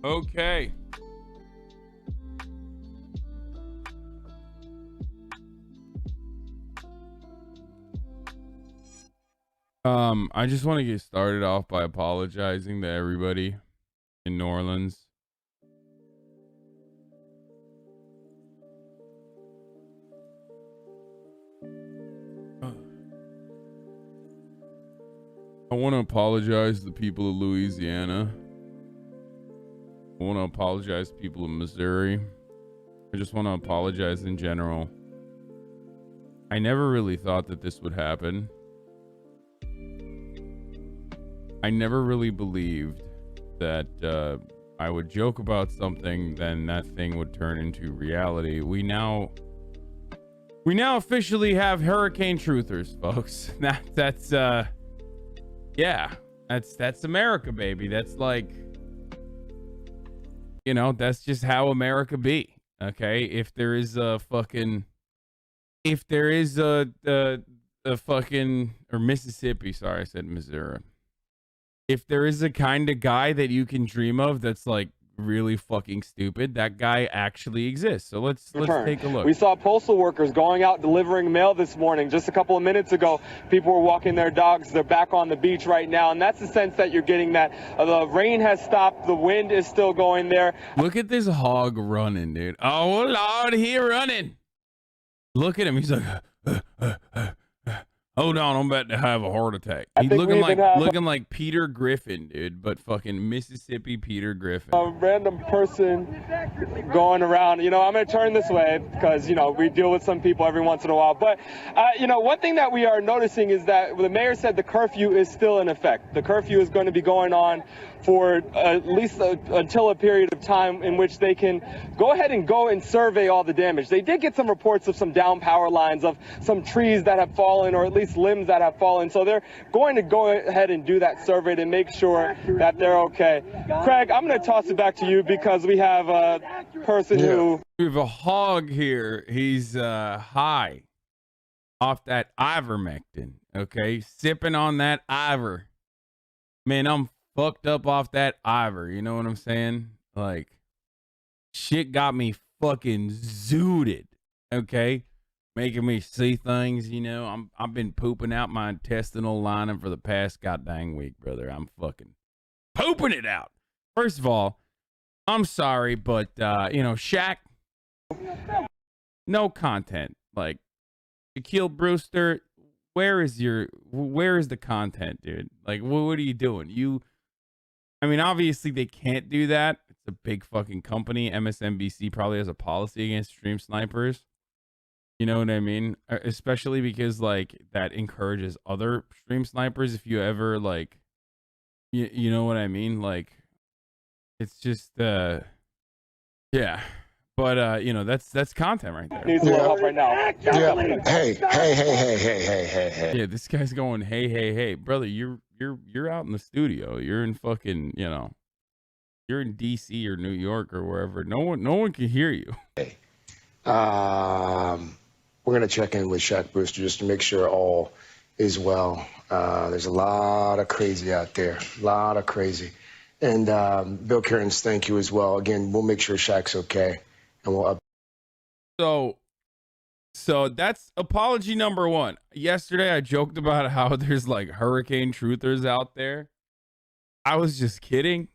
Okay. I just want to get started off by apologizing to everybody in New Orleans. I want to apologize to the people of Louisiana. I want to apologize to people of Missouri. I just want to apologize in general. I never really thought that this would happen. I never really believed that I would joke about something, then that thing would turn into reality. We now officially have hurricane truthers, folks. That's America, baby. That's like, that's just how America be. Okay, if there is a fucking or Mississippi, sorry, I said Missouri. If there is a kind of guy that you can dream of that's like really fucking stupid, that guy actually exists. So let's take a look. We saw postal workers going out delivering mail this morning. Just a couple of minutes ago, people were walking their dogs. They're back on the beach right now, and that's the sense that you're getting, that the rain has stopped, the wind is still going there. Look at this hog running, dude. Oh Lord, he running. Look at him. He's like, hold on, I'm about to have a heart attack. He's looking like Peter Griffin, dude, but fucking Mississippi Peter Griffin. A random person going around. I'm going to turn this way because, we deal with some people every once in a while. But, one thing that we are noticing is that the mayor said the curfew is still in effect. The curfew is going to be going on for at least until a period of time in which they can go ahead and go and survey all the damage. They did get some reports of some down power lines, of some trees that have fallen, or at least limbs that have fallen. So they're going to go ahead and do that survey to make sure that they're okay. Craig, I'm going to toss it back to you because we have a person who... We have a hog here. He's high off that ivermectin, okay? Sipping on that ivor. Man, I'm fucked up off that ivor, you know what I'm saying? Like, shit got me fucking zooted, okay? Making me see things, I've been pooping out my intestinal lining for the past goddamn week, brother. I'm fucking pooping it out. First of all, I'm sorry, but Shaq, no content. Like, Shaquille Brewster, where is the content, dude? Like, what are you doing? Obviously they can't do that. It's a big fucking company. MSNBC probably has a policy against stream snipers. You know what I mean? Especially because like that encourages other stream snipers. If you ever like, you know what I mean? Like, it's just yeah. But that's content right there. Needs a little help right now. Yeah. Hey. Yeah, this guy's going, hey, brother, you're out in the studio. You're in fucking, you're in DC or New York or wherever. No one can hear you. Hey. We're gonna check in with Shaq Brewster just to make sure all is well. There's a lot of crazy out there. A lot of crazy. And Bill Cairns, thank you as well. Again, we'll make sure Shaq's okay. And we'll So that's apology number one. Yesterday, I joked about how there's like hurricane truthers out there. I was just kidding.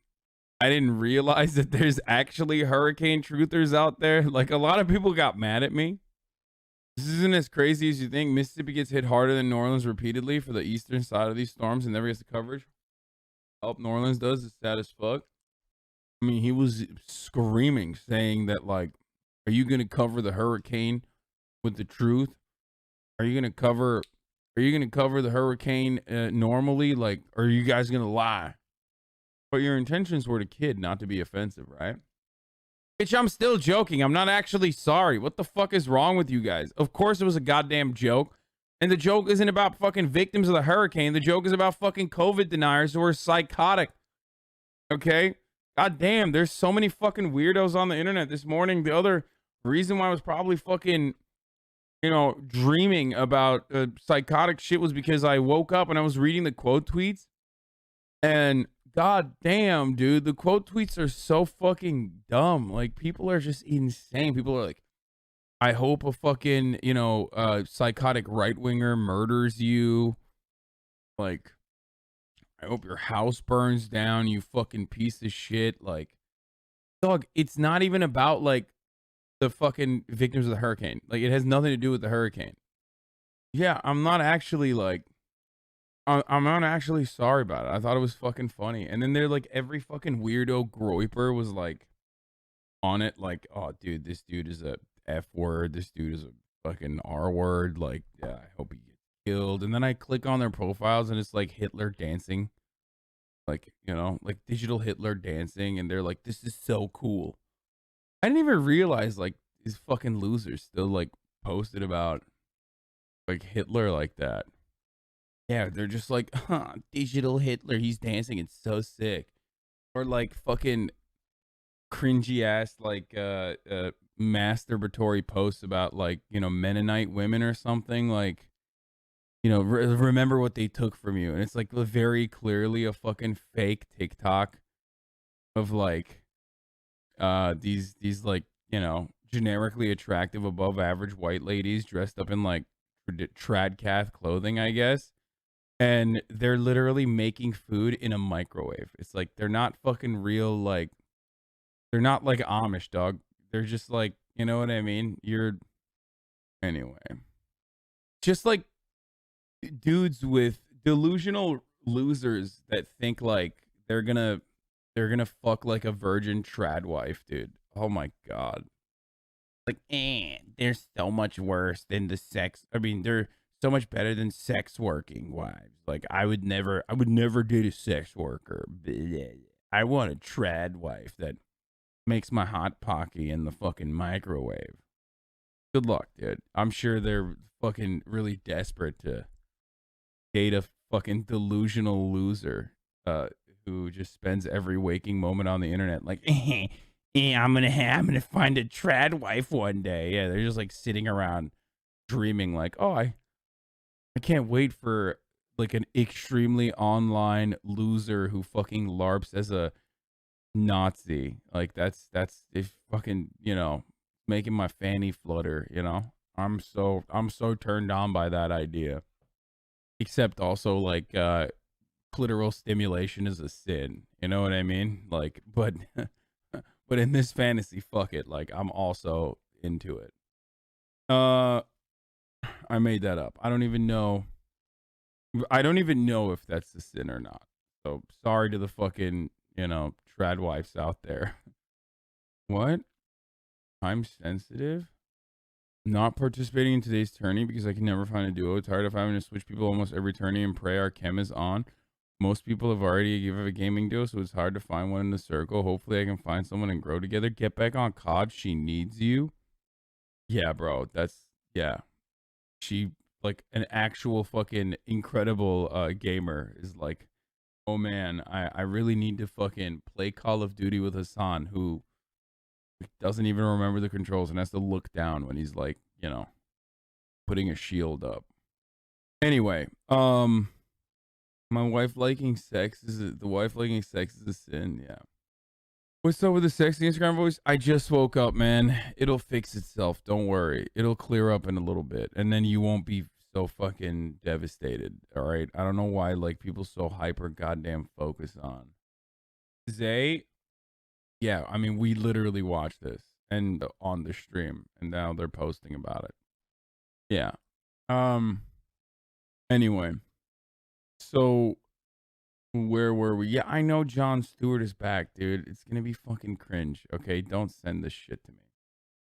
I didn't realize that there's actually hurricane truthers out there. Like, a lot of people got mad at me. This isn't as crazy as you think. Mississippi gets hit harder than New Orleans repeatedly for the eastern side of these storms and never gets the coverage. Help New Orleans does. It's sad as fuck. I mean, he was screaming, saying that, like, are you going to cover the hurricane with the truth? Are you going to cover the hurricane normally? Like, are you guys going to lie? But your intentions were to kid, not to be offensive, right? Bitch, I'm still joking. I'm not actually sorry. What the fuck is wrong with you guys? Of course it was a goddamn joke. And the joke isn't about fucking victims of the hurricane. The joke is about fucking COVID deniers who are psychotic. Okay? God damn, there's so many fucking weirdos on the internet this morning. The other reason why I was probably fucking, dreaming about psychotic shit was because I woke up and I was reading the quote tweets. And god damn, dude, the quote tweets are so fucking dumb. Like, people are just insane. People are like, I hope a fucking, psychotic right winger murders you. Like, I hope your house burns down, you fucking piece of shit. Like, dog, it's not even about like the fucking victims of the hurricane. Like, it has nothing to do with the hurricane. Yeah, I'm not actually like, I'm not actually sorry about it. I thought it was fucking funny. And then they're like, every fucking weirdo groiper was like on it, like, oh, dude, this dude is a F word. This dude is a fucking R word. Like, yeah, I hope he gets killed. And then I click on their profiles and it's like Hitler dancing, like, like digital Hitler dancing. And they're like, this is so cool. I didn't even realize like these fucking losers still like posted about like Hitler like that. Yeah, they're just like, digital Hitler, he's dancing, it's so sick. Or like fucking cringy ass like masturbatory posts about like, Mennonite women or something, like, remember what they took from you. And it's like very clearly a fucking fake TikTok of like these like, generically attractive above average white ladies dressed up in like tradcath clothing, I guess. And they're literally making food in a microwave. It's like they're not fucking real, like they're not like Amish, dog. They're just like, you know what I mean? Anyway. Just like dudes with delusional losers that think like they're gonna fuck like a virgin trad wife, dude. Oh my god. Like, they're so much worse than the sex. I mean, they're so much better than sex working wives. Like, I would never date a sex worker. I want a trad wife that makes my hot pocky in the fucking microwave. Good luck, dude. I'm sure they're fucking really desperate to date a fucking delusional loser who just spends every waking moment on the internet like, I'm gonna find a trad wife one day. Yeah, they're just like sitting around dreaming like, oh, I can't wait for like an extremely online loser who fucking LARPs as a Nazi. Like that's if fucking, making my fanny flutter, I'm so turned on by that idea. Except also like clitoral stimulation is a sin. You know what I mean? Like, but but in this fantasy, fuck it. Like, I'm also into it. I made that up. I don't even know if that's a sin or not. So sorry to the fucking, trad wives out there. What? I'm sensitive? Not participating in today's tourney because I can never find a duo. Tired of having to switch people almost every tourney and pray our chem is on. Most people have already given a gaming duo, so it's hard to find one in the circle. Hopefully I can find someone and grow together. Get back on COD. She needs you. Yeah, bro. Yeah. She, like, an actual fucking incredible gamer is like, oh man, I really need to fucking play Call of Duty with Hassan, who doesn't even remember the controls and has to look down when he's like, putting a shield up. Anyway, my wife liking sex is a sin. Yeah. What's up with the sexy Instagram voice? I just woke up, man. It'll fix itself. Don't worry. It'll clear up in a little bit, and then you won't be so fucking devastated. All right. I don't know why like people so hyper goddamn focus on Zay. Yeah, I mean, we literally watched this and on the stream, and now they're posting about it. Yeah. Anyway, so where were we? Yeah, I know Jon Stewart is back, dude. It's gonna be fucking cringe. Okay, don't send this shit to me.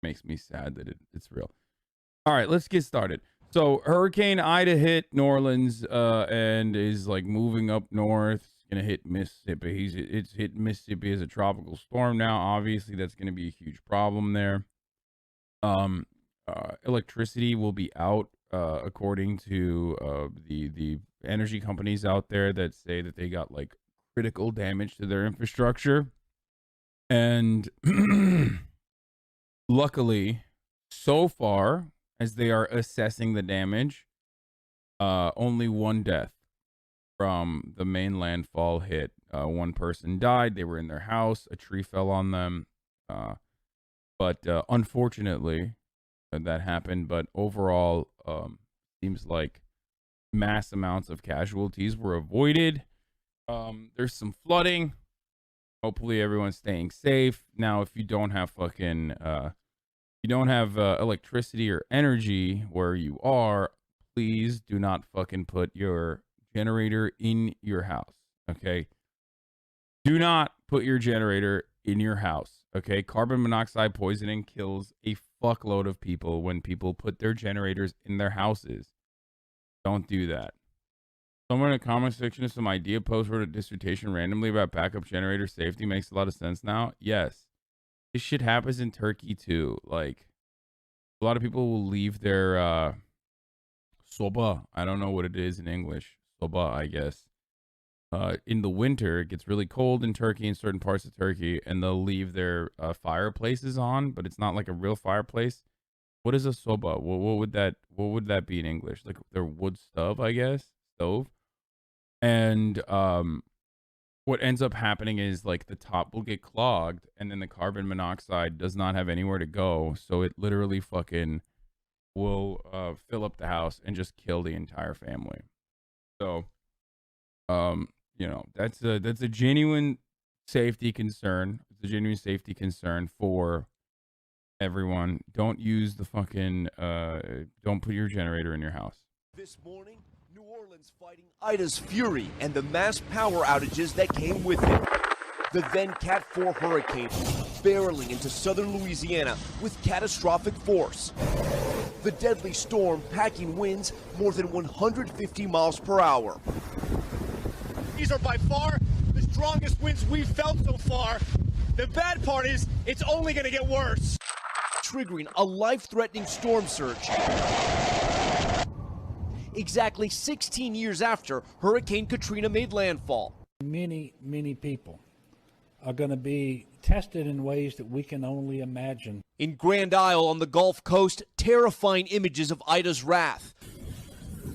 Makes me sad that it's real. All right, let's get started. So Hurricane Ida hit New Orleans and is like moving up north. Gonna hit Mississippi. It's hit Mississippi as a tropical storm now. Obviously, that's gonna be a huge problem there. Electricity will be out according to the energy companies out there that say that they got like critical damage to their infrastructure. And luckily, so far as they are assessing the damage, only one death. from the main landfall hit. One person died. They were in their house. A tree fell on them. But unfortunately, that happened. But overall, seems like mass amounts of casualties were avoided. There's some flooding. Hopefully, everyone's staying safe. Now, if you don't have electricity or energy where you are, please do not fucking put your generator in your house. Okay. Do not put your generator in your house. Okay. Carbon monoxide poisoning kills a fuckload of people when people put their generators in their houses. Don't do that. Someone in the comment section of some idea post wrote a dissertation randomly about backup generator safety. Makes a lot of sense now. Yes. This shit happens in Turkey too. Like, a lot of people will leave their soba. I don't know what it is in English. Soba, I guess. In the winter, it gets really cold in Turkey, in certain parts of Turkey, and they'll leave their fireplaces on, but it's not like a real fireplace. What is a soba? What would that be in English? Like their wood stove, I guess. Stove. And what ends up happening is like the top will get clogged, and then the carbon monoxide does not have anywhere to go, so it literally fucking will fill up the house and just kill the entire family. So that's a genuine safety concern. It's a genuine safety concern for everyone. Don't use the fucking don't put your generator in your house. This morning, New Orleans fighting Ida's fury and the mass power outages that came with it. The then Cat 4 hurricane barreling into southern Louisiana with catastrophic force. The deadly storm packing winds more than 150 miles per hour. These are by far the strongest winds we've felt so far. The bad part is it's only going to get worse. Triggering a life-threatening storm surge. Exactly 16 years after Hurricane Katrina made landfall. Many, many people are going to be tested in ways that we can only imagine. In Grand Isle on the Gulf Coast, terrifying images of Ida's wrath.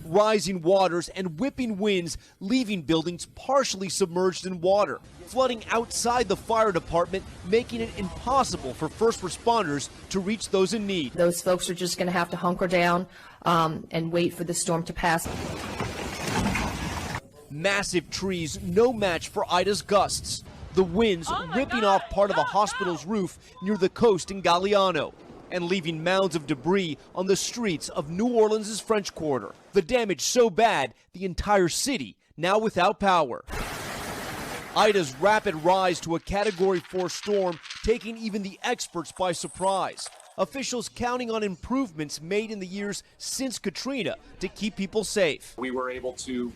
Rising waters and whipping winds, leaving buildings partially submerged in water. Flooding outside the fire department, making it impossible for first responders to reach those in need. Those folks are just going to have to hunker down and wait for the storm to pass. Massive trees, no match for Ida's gusts. The winds ripping off part of a hospital's roof near the coast in Galliano and leaving mounds of debris on the streets of New Orleans' French Quarter. The damage so bad, the entire city now without power. Ida's rapid rise to a Category 4 storm taking even the experts by surprise. Officials counting on improvements made in the years since Katrina to keep people safe. We were able to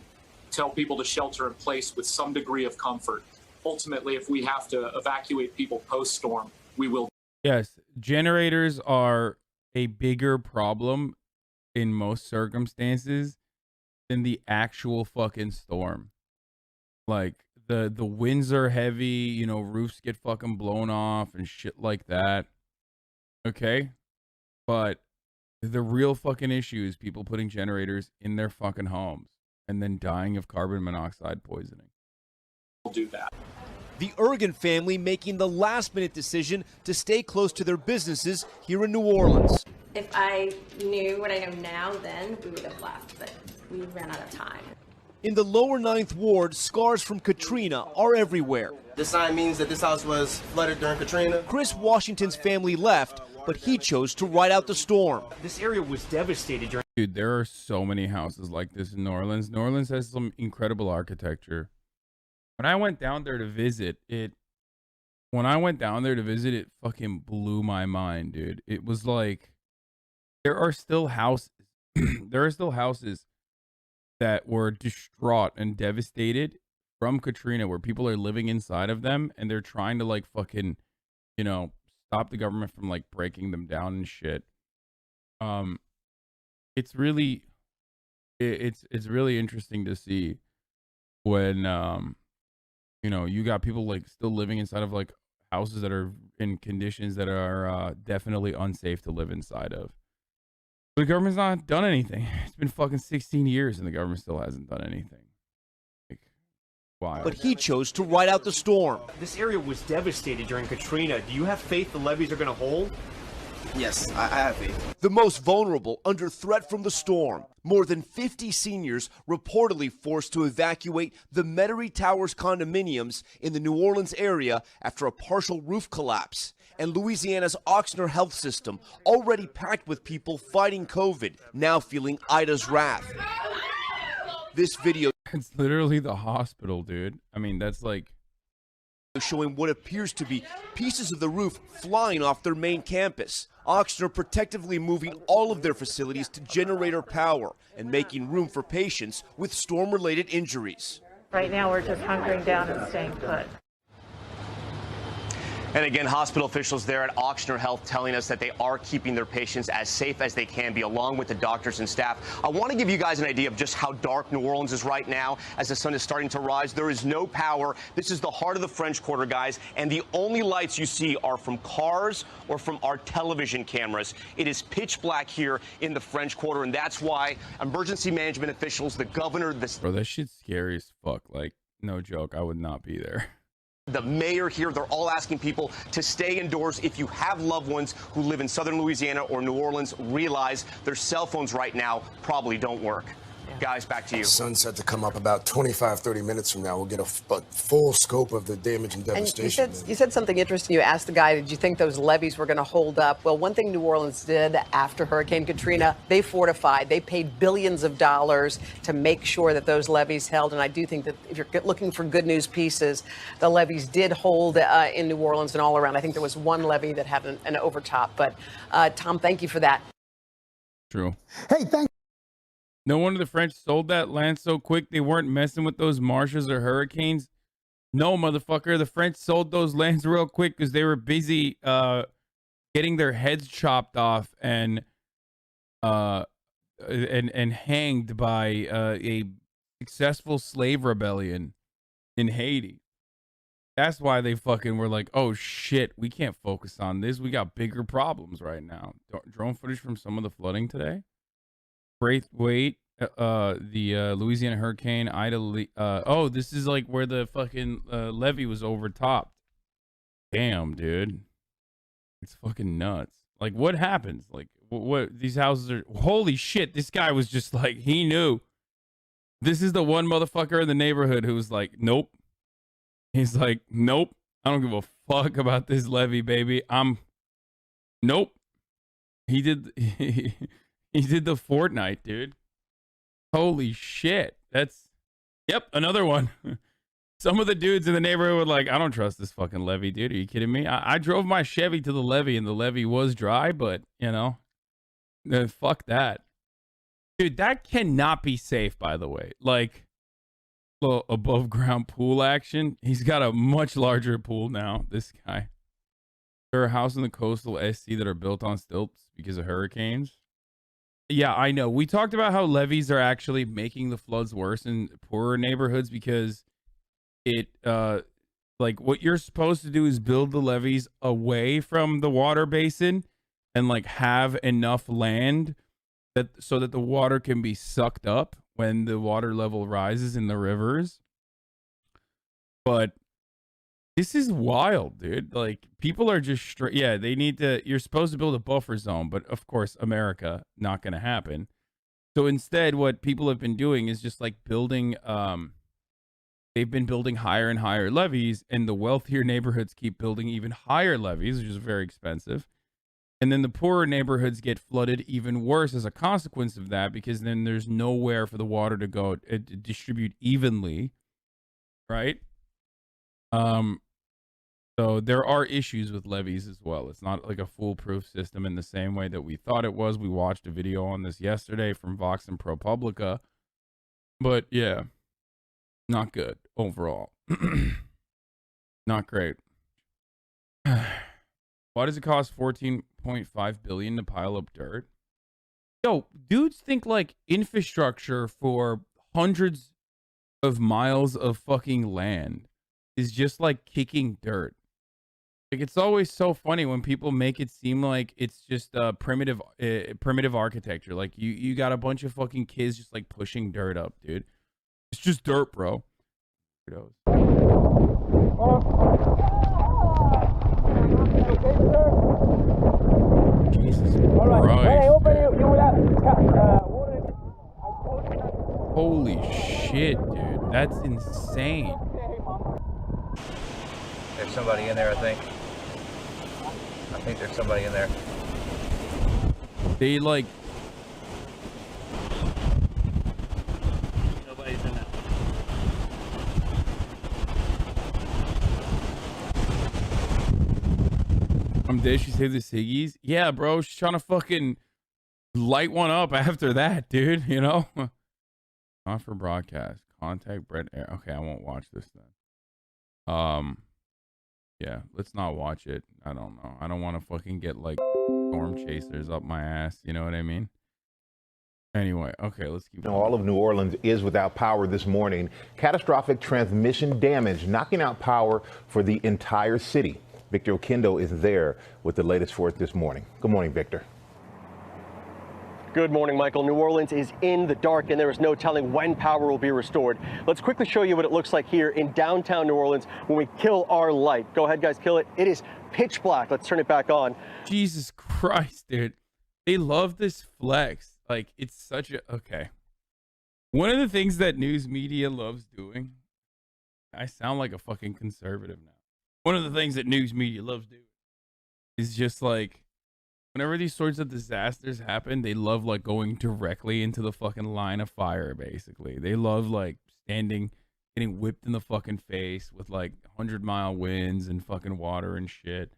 tell people to shelter in place with some degree of comfort. Ultimately, if we have to evacuate people post-storm, we will. Yes, generators are a bigger problem in most circumstances than the actual fucking storm. Like, the winds are heavy, roofs get fucking blown off and shit like that. Okay? But the real fucking issue is people putting generators in their fucking homes and then dying of carbon monoxide poisoning. We'll do that. The Ergen family making the last-minute decision to stay close to their businesses here in New Orleans. If I knew what I know now then, we would have left, but we ran out of time. In the lower 9th Ward, scars from Katrina are everywhere. This sign means that this house was flooded during Katrina. Chris Washington's family left, but he chose to ride out the storm. This area was devastated during. Dude, there are so many houses like this in New Orleans. New Orleans has some incredible architecture. When I went down there to visit, it fucking blew my mind, dude. It was like, there are still houses that were distraught and devastated from Katrina, where people are living inside of them and they're trying to like fucking, stop the government from like breaking them down and shit. It's really interesting to see when, you got people like still living inside of like houses that are in conditions that are definitely unsafe to live inside of. The government's not done anything. It's been fucking 16 years and the government still hasn't done anything. Wild. But he chose to ride out the storm. This area was devastated during Katrina. Do you have faith the levees are going to hold? Yes, I have faith. The most vulnerable under threat from the storm. More than 50 seniors reportedly forced to evacuate the Metairie Towers condominiums in the New Orleans area after a partial roof collapse. And Louisiana's Ochsner health system, already packed with people fighting COVID, now feeling Ida's wrath. This video, it's literally the hospital, dude. I mean, that's like showing what appears to be pieces of the roof flying off their main campus. Ochsner protectively moving all of their facilities to generator power and making room for patients with storm-related injuries. Right now, we're just hunkering down and staying put. And again, hospital officials there at Ochsner Health telling us that they are keeping their patients as safe as they can be, along with the doctors and staff. I want to give you guys an idea of just how dark New Orleans is right now as the sun is starting to rise. There is no power. This is the heart of the French Quarter, guys, and the only lights you see are from cars or from our television cameras. It is pitch black here in the French Quarter, and that's why emergency management officials, the governor, bro, that shit's scary as fuck. Like, no joke, I would not be there. The mayor here, they're all asking people to stay indoors. If you have loved ones who live in southern Louisiana or New Orleans, realize their cell phones right now probably don't work. Guys, back to you. Sun's set to come up about 25, 30 minutes from now. We'll get a full scope of the damage and devastation. And you said something interesting. You asked the guy, did you think those levees were going to hold up? Well, one thing New Orleans did after Hurricane Katrina, they fortified. They paid billions of dollars to make sure that those levees held. And I do think that if you're looking for good news pieces, the levees did hold in New Orleans and all around. I think there was one levee that had an overtop. But Tom, thank you for that. True. Hey, thanks. No wonder the French sold that land so quick. They weren't messing with those marshes or hurricanes. No, motherfucker. The French sold those lands real quick because they were busy getting their heads chopped off and hanged by a successful slave rebellion in Haiti. That's why they fucking were like, oh shit, we can't focus on this. We got bigger problems right now. Drone footage from some of the flooding today. Braithwaite, the Louisiana hurricane, Ida. Oh, this is like where the fucking levee was overtopped. Damn, dude. It's fucking nuts. Like, what happens? Like, what these houses are. Holy shit, this guy was just like, he knew. This is the one motherfucker in the neighborhood who was like, nope. He's like, nope. I don't give a fuck about this levee, baby. Nope. He did. He did the Fortnite, dude. Holy shit. Yep, another one. Some of the dudes in the neighborhood were like, I don't trust this fucking levee, dude. Are you kidding me? I drove my Chevy to the levee and the levee was dry, but, you know, fuck that. Dude, that cannot be safe, by the way. Like, little above ground pool action. He's got a much larger pool now, this guy. There are houses in the coastal SC that are built on stilts because of hurricanes. Yeah, I know. We talked about how levees are actually making the floods worse in poorer neighborhoods because it, like, what you're supposed to do is build the levees away from the water basin and, like, have enough land so that the water can be sucked up when the water level rises in the rivers. But this is wild, dude. Like, people are just straight. Yeah, they need to. You're supposed to build a buffer zone, but of course, America, not going to happen. So instead, what people have been doing is just like building. They've been building higher and higher levees, and the wealthier neighborhoods keep building even higher levees, which is very expensive. And then the poorer neighborhoods get flooded even worse as a consequence of that, because then there's nowhere for the water to go to distribute evenly, right? So there are issues with levees as well. It's not like a foolproof system in the same way that we thought it was. We watched a video on this yesterday from Vox and ProPublica. But yeah, not good overall. Not great. Why does it cost $14.5 billion to pile up dirt? Yo, dudes think like infrastructure for hundreds of miles of fucking land is just like kicking dirt. Like, it's always so funny when people make it seem like it's just primitive architecture. Like, you got a bunch of fucking kids just like pushing dirt up, dude. It's just dirt, bro. Weirdos. That's insane. There's somebody in there, I think. I think there's somebody in there. They like. Nobody's in there. Did she save the Siggies? Yeah, bro. She's trying to fucking light one up after that, dude. You know? Not for broadcast. Contact Brett Air. Okay, I won't watch this then. Yeah, let's not watch it. I don't know. I don't want to fucking get like storm chasers up my ass. You know what I mean? Anyway, okay, let's keep going. All of New Orleans is without power this morning. Catastrophic transmission damage, knocking out power for the entire city. Victor Okendo is there with the latest for it this morning. Good morning, Victor. Good morning, Michael. New Orleans is in the dark, and there is no telling when power will be restored. Let's quickly show you what it looks like here in downtown New Orleans when we kill our light. Go ahead, guys, kill it. It is pitch black. Let's turn it back on. Jesus Christ, dude. They love this flex. Like, it's such a... Okay. One of the things that news media loves doing... I sound like a fucking conservative now. One of the things that news media loves doing is just like... Whenever these sorts of disasters happen, they love like going directly into the fucking line of fire, basically. They love like getting whipped in the fucking face with like 100-mile winds and fucking water and shit.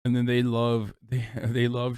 And then they love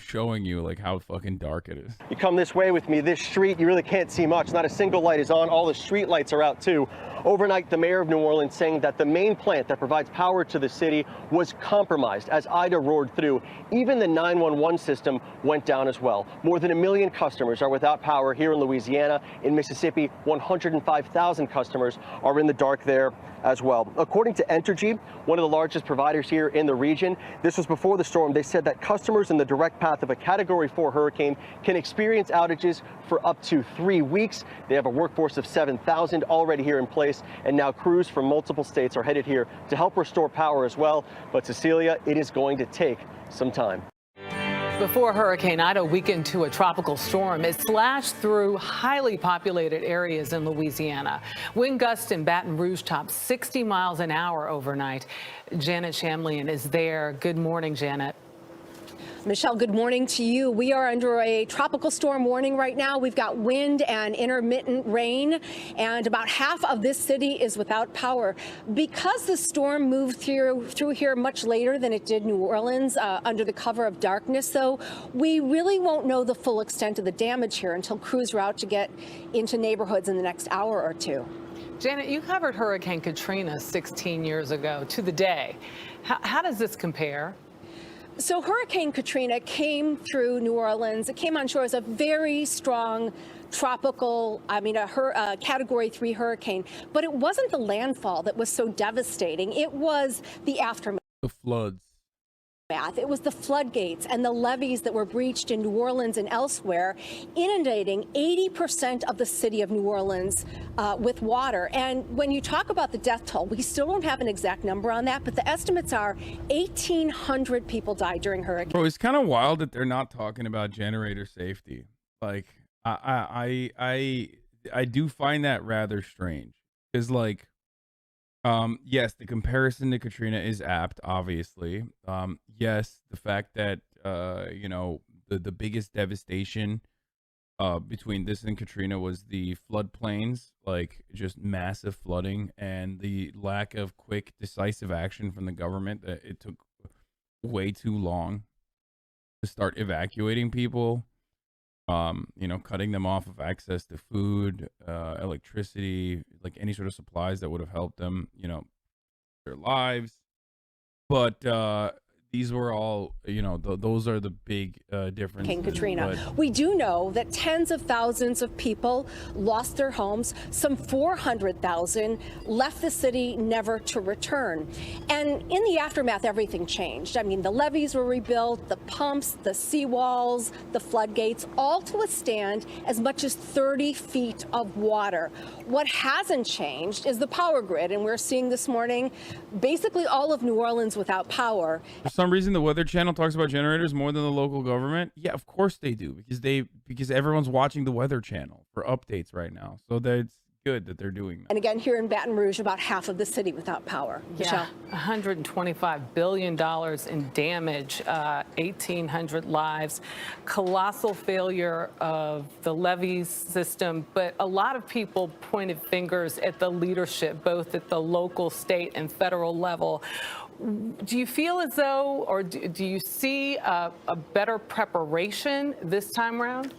showing you like how fucking dark it is. You come this way with me, this street, you really can't see much. Not a single light is on. All the street lights are out too. Overnight, the mayor of New Orleans saying that the main plant that provides power to the city was compromised as Ida roared through. Even the 911 system went down as well. More than 1 million customers are without power here in Louisiana. In Mississippi, 105,000 customers are in the dark there as well. According to Entergy, one of the largest providers here in the region, this was before the storm. They said that customers in the direct path of a Category 4 hurricane can experience outages for up to 3 weeks. They have a workforce of 7,000 already here in place, and now crews from multiple states are headed here to help restore power as well. But Cecilia, it is going to take some time. Before Hurricane Ida weakened to a tropical storm, it slashed through highly populated areas in Louisiana. Wind gusts in Baton Rouge topped 60 miles an hour overnight. Janet Shamlian is there. Good morning, Janet. Michelle, good morning to you. We are under a tropical storm warning right now. We've got wind and intermittent rain, and about half of this city is without power. Because the storm moved through here much later than it did New Orleans, under the cover of darkness, though, we really won't know the full extent of the damage here until crews are out to get into neighborhoods in the next hour or two. Janet, you covered Hurricane Katrina 16 years ago to the day. How does this compare? So Hurricane Katrina came through New Orleans. It came on shore as a very strong tropical, a Category 3 hurricane. But it wasn't the landfall that was so devastating. It was the aftermath. The floods. It was the floodgates and the levees that were breached in New Orleans and elsewhere, inundating 80% of the city of New Orleans with water. And when you talk about the death toll, we still don't have an exact number on that, but the estimates are 1,800 people died during Hurricane. Bro, it's kind of wild that they're not talking about generator safety. Like, I do find that rather strange. Because, like, yes, the comparison to Katrina is apt, obviously. Yes, the fact that, the biggest devastation between this and Katrina was the floodplains, like just massive flooding, and the lack of quick, decisive action from the government. That it took way too long to start evacuating people, cutting them off of access to food, electricity, like any sort of supplies that would have helped them, their lives. But these were all, those are the big differences. King Katrina. We do know that tens of thousands of people lost their homes. Some 400,000 left the city never to return. And in the aftermath, everything changed. I mean, the levees were rebuilt, the pumps, the seawalls, the floodgates, all to withstand as much as 30 feet of water. What hasn't changed is the power grid. And we're seeing this morning basically all of New Orleans without power. For some reason, the Weather Channel talks about generators more than the local government. Yeah, of course they do, because everyone's watching the Weather Channel for updates right now. So that's good that they're doing that. And again, here in Baton Rouge, about half of the city without power. Yeah, $125 billion in damage, 1,800 lives, colossal failure of the levees system. But a lot of people pointed fingers at the leadership, both at the local, state, and federal level. Do you feel as though, or do you see a better preparation this time around?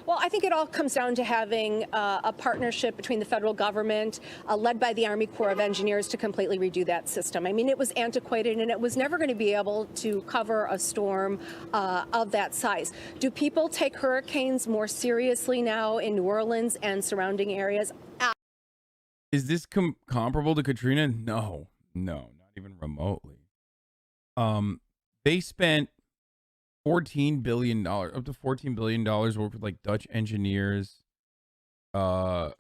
Well, I think it all comes down to having a partnership between the federal government, led by the Army Corps of Engineers, to completely redo that system. I mean, it was antiquated and it was never going to be able to cover a storm of that size. Do people take hurricanes more seriously now in New Orleans and surrounding areas? Is this comparable to Katrina? No, not even remotely. They spent $14 billion, up to $14 billion worth of like Dutch engineers, and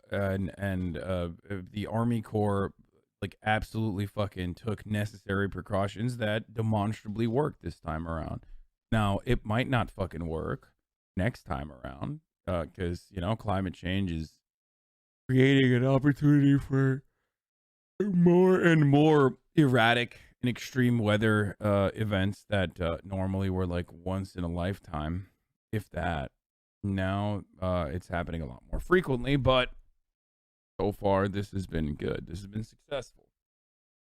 the Army Corps like absolutely fucking took necessary precautions that demonstrably worked this time around. Now it might not fucking work next time around, because you know climate change is creating an opportunity for more and more erratic and extreme weather events that normally were like once in a lifetime, if that. Now it's happening a lot more frequently, but so far this has been good. This has been successful.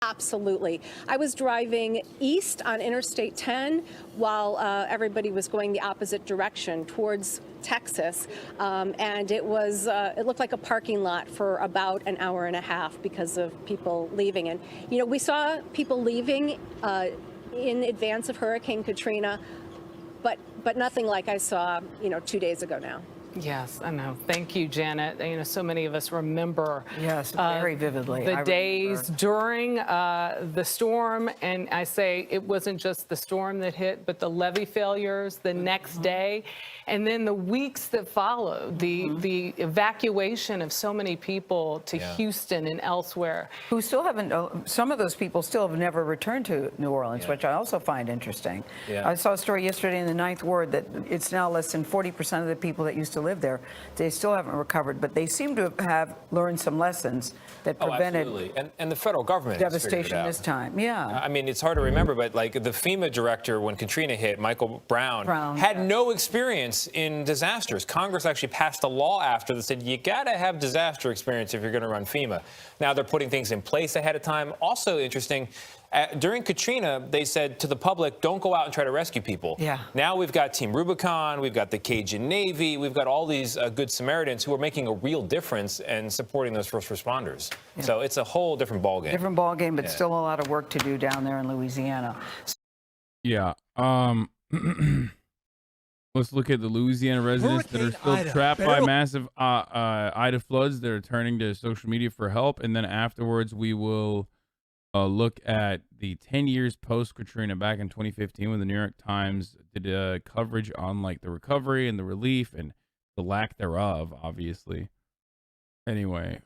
Absolutely. I was driving east on Interstate 10 while everybody was going the opposite direction towards Texas, and it looked like a parking lot for about an hour and a half because of people leaving. And you know, we saw people leaving in advance of Hurricane Katrina, but nothing like I saw 2 days ago now. Yes, I know. Thank you, Janet. You know, so many of us remember very vividly the days during the storm, and I say it wasn't just the storm that hit, but the levee failures the next day, and then the weeks that followed, the evacuation of so many people to Houston and elsewhere. Who still haven't, some of those people still have never returned to New Orleans, which I also find interesting. I saw a story yesterday in the Ninth Ward that it's now less than 40% of the people that used to live there. They still haven't recovered, but they seem to have learned some lessons that prevented and the federal government devastation this time. I mean, it's hard to remember, but like the FEMA director when Katrina hit, Michael Brown had no experience in disasters. Congress actually passed a law after that said you got to have disaster experience if you're going to run FEMA. Now they're putting things in place ahead of time. Also interesting, during Katrina, they said to the public, don't go out and try to rescue people. Now we've got Team Rubicon, we've got the Cajun Navy, we've got all these Good Samaritans who are making a real difference and supporting those first responders. So it's a whole different ballgame. Different ballgame, but still a lot of work to do down there in Louisiana. Yeah. Let's look at the Louisiana residents that are still trapped by massive Ida floods. They're turning to social media for help, and then afterwards we will look at the 10 years post Katrina back in 2015 when the New York Times did coverage on like the recovery and the relief and the lack thereof, obviously. Anyway,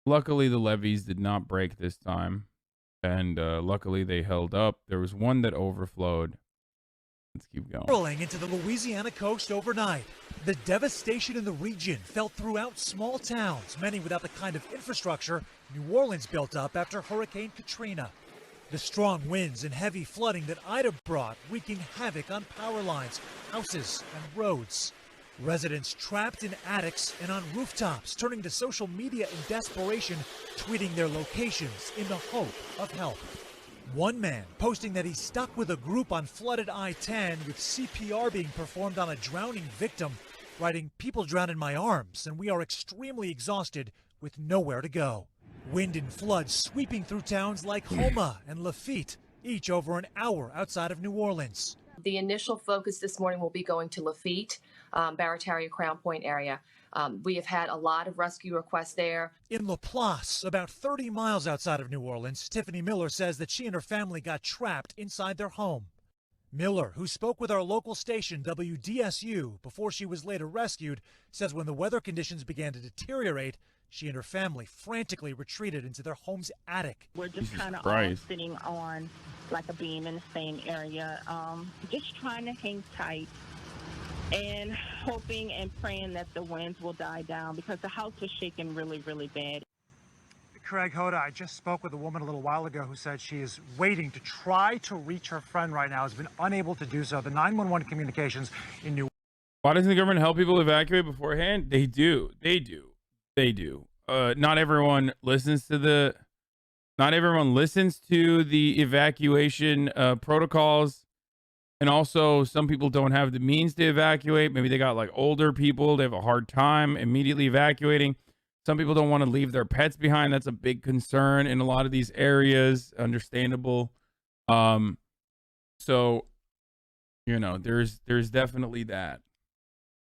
luckily the levees did not break this time, and luckily they held up. There was one that overflowed. Let's keep going. Rolling into the Louisiana coast overnight. The devastation in the region felt throughout small towns, many without the kind of infrastructure New Orleans built up after Hurricane Katrina. The strong winds and heavy flooding that Ida brought wreaking havoc on power lines, houses, and roads. Residents trapped in attics and on rooftops, turning to social media in desperation, tweeting their locations in the hope of help. One man posting that he's stuck with a group on flooded I-10 with CPR being performed on a drowning victim, writing, "People drown in my arms and we are extremely exhausted with nowhere to go." Wind and floods sweeping through towns like Houma and Lafitte, each over an hour outside of New Orleans. The initial focus this morning will be going to Lafitte, Barataria, Crown Point area. We have had a lot of rescue requests there. In Laplace, about 30 miles outside of New Orleans, Tiffany Miller says that she and her family got trapped inside their home. Miller, who spoke with our local station WDSU before she was later rescued, says when the weather conditions began to deteriorate, she and her family frantically retreated into their home's attic. We're just kind of all sitting on like a beam in the same area, just trying to hang tight. and hoping and praying that the winds will die down because the house was shaking really, really bad. Craig Hoda, I just spoke with a woman a little while ago who said she is waiting to try to reach her friend right now, has been unable to do so. The 911 communications in New Why doesn't the government help people evacuate beforehand? They do. They do. They do. Not everyone listens to the evacuation protocols. And also, some people don't have the means to evacuate. Maybe they got like older people. They have a hard time immediately evacuating. Some people don't want to leave their pets behind. That's a big concern in a lot of these areas. Understandable. So, you know, there's definitely that.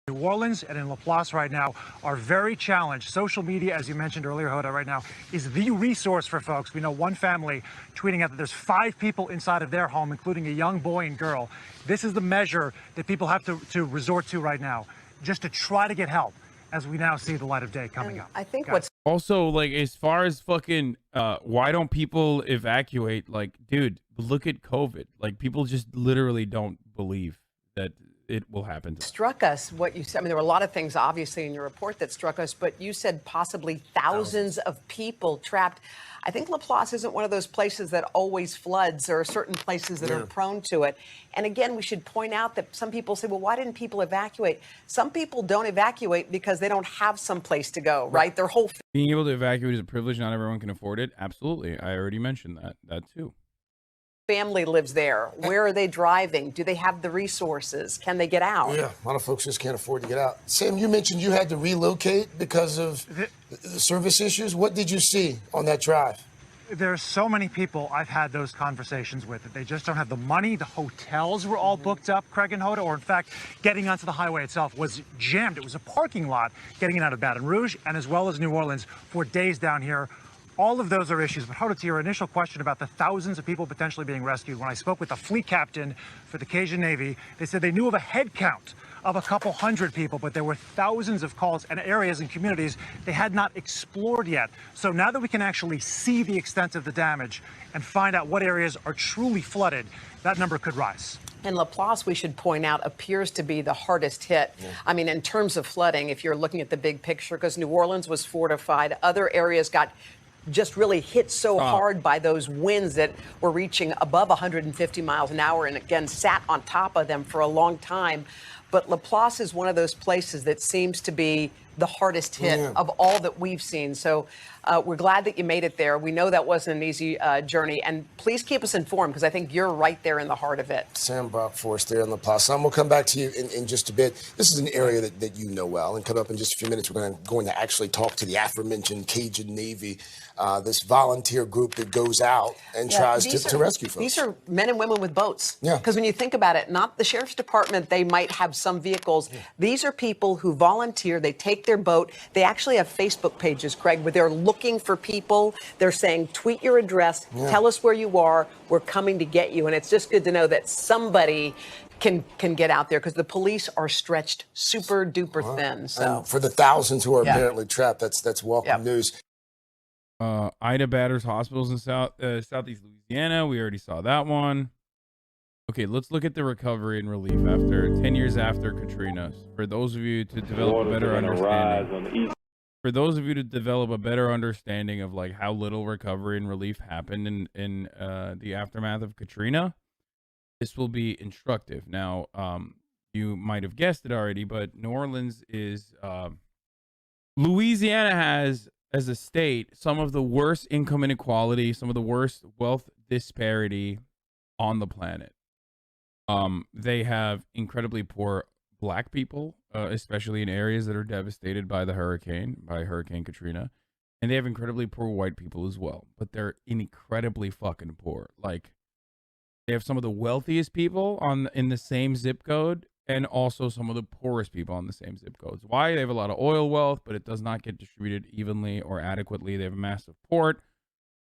New Orleans and in Laplace right now are very challenged. Social media, as you mentioned earlier, Hoda, right now is the resource for folks. We know one family tweeting out that there's 5 people inside of their home, including a young boy and girl. This is the measure that people have to resort to right now, just to try to get help as we now see the light of day coming up. I think what's Also, like, as far as fucking, why don't people evacuate? Like, dude, look at COVID. Like, people just literally don't believe that it will happen. Struck us what you said. I mean, there were a lot of things obviously in your report that struck us, but you said possibly thousands of people trapped. I think Laplace isn't one of those places that always floods. There are certain places that are prone to it. And again, we should point out that some people say, well, why didn't people evacuate? Some people don't evacuate because they don't have some place to go, right? Their whole Being able to evacuate is a privilege. Not everyone can afford it. Absolutely. I already mentioned that too. family lives there. Where are they driving? Do they have the resources? Can they get out? Yeah, a lot of folks just can't afford to get out. Sam, you mentioned you had to relocate because of the service issues. What did you see on that drive? There's so many people I've had those conversations with that they just don't have the money. The hotels were all booked up, Craig and Hoda, or in fact, getting onto the highway itself was jammed. It was a parking lot getting out of Baton Rouge and as well as New Orleans for days down here. All of those are issues. But Hoda, to your initial question about the thousands of people potentially being rescued, when I spoke with the fleet captain for the Cajun Navy, they said they knew of a head count of a couple hundred people, but there were thousands of calls and areas and communities they had not explored yet. So now that we can actually see the extent of the damage and find out what areas are truly flooded, that number could rise. And Laplace, we should point out, appears to be the hardest hit. Yeah. I mean, in terms of flooding, if you're looking at the big picture, because New Orleans was fortified, other areas got just really hit so hard by those winds that were reaching above 150 miles an hour and again sat on top of them for a long time. But Laplace is one of those places that seems to be the hardest hit of all that we've seen. So we're glad that you made it there. We know that wasn't an easy journey. And please keep us informed because I think you're right there in the heart of it. Sam Brock for us there in Laplace. Sam, we'll come back to you in just a bit. This is an area that you know well. And coming up in just a few minutes, we're going to actually talk to the aforementioned Cajun Navy, this volunteer group that goes out and tries to rescue folks. These are men and women with boats. Yeah. Because when you think about it, not the sheriff's department, they might have some vehicles. Yeah. These are people who volunteer. They take their boat. They actually have Facebook pages, Craig, where they're looking for people. They're saying, tweet your address, tell us where you are. We're coming to get you. And it's just good to know that somebody can get out there because the police are stretched super duper thin. So and for the thousands who are apparently trapped, that's welcome news. Ida batters hospitals in southeast Louisiana. We already saw that one. Okay, let's look at the recovery and relief after 10 years after Katrina. For those of you to develop a better understanding. For those of you to develop a better understanding of like how little recovery and relief happened in the aftermath of Katrina, this will be instructive. Now, you might have guessed it already, but New Orleans is Louisiana has, as a state, some of the worst income inequality, some of the worst wealth disparity on the planet. They have incredibly poor black people, especially in areas that are devastated by Hurricane Katrina. And they have incredibly poor white people as well, but they're incredibly fucking poor. Like, they have some of the wealthiest people in the same zip code and also some of the poorest people on the same zip codes. Why? They have a lot of oil wealth, but it does not get distributed evenly or adequately. They have a massive port.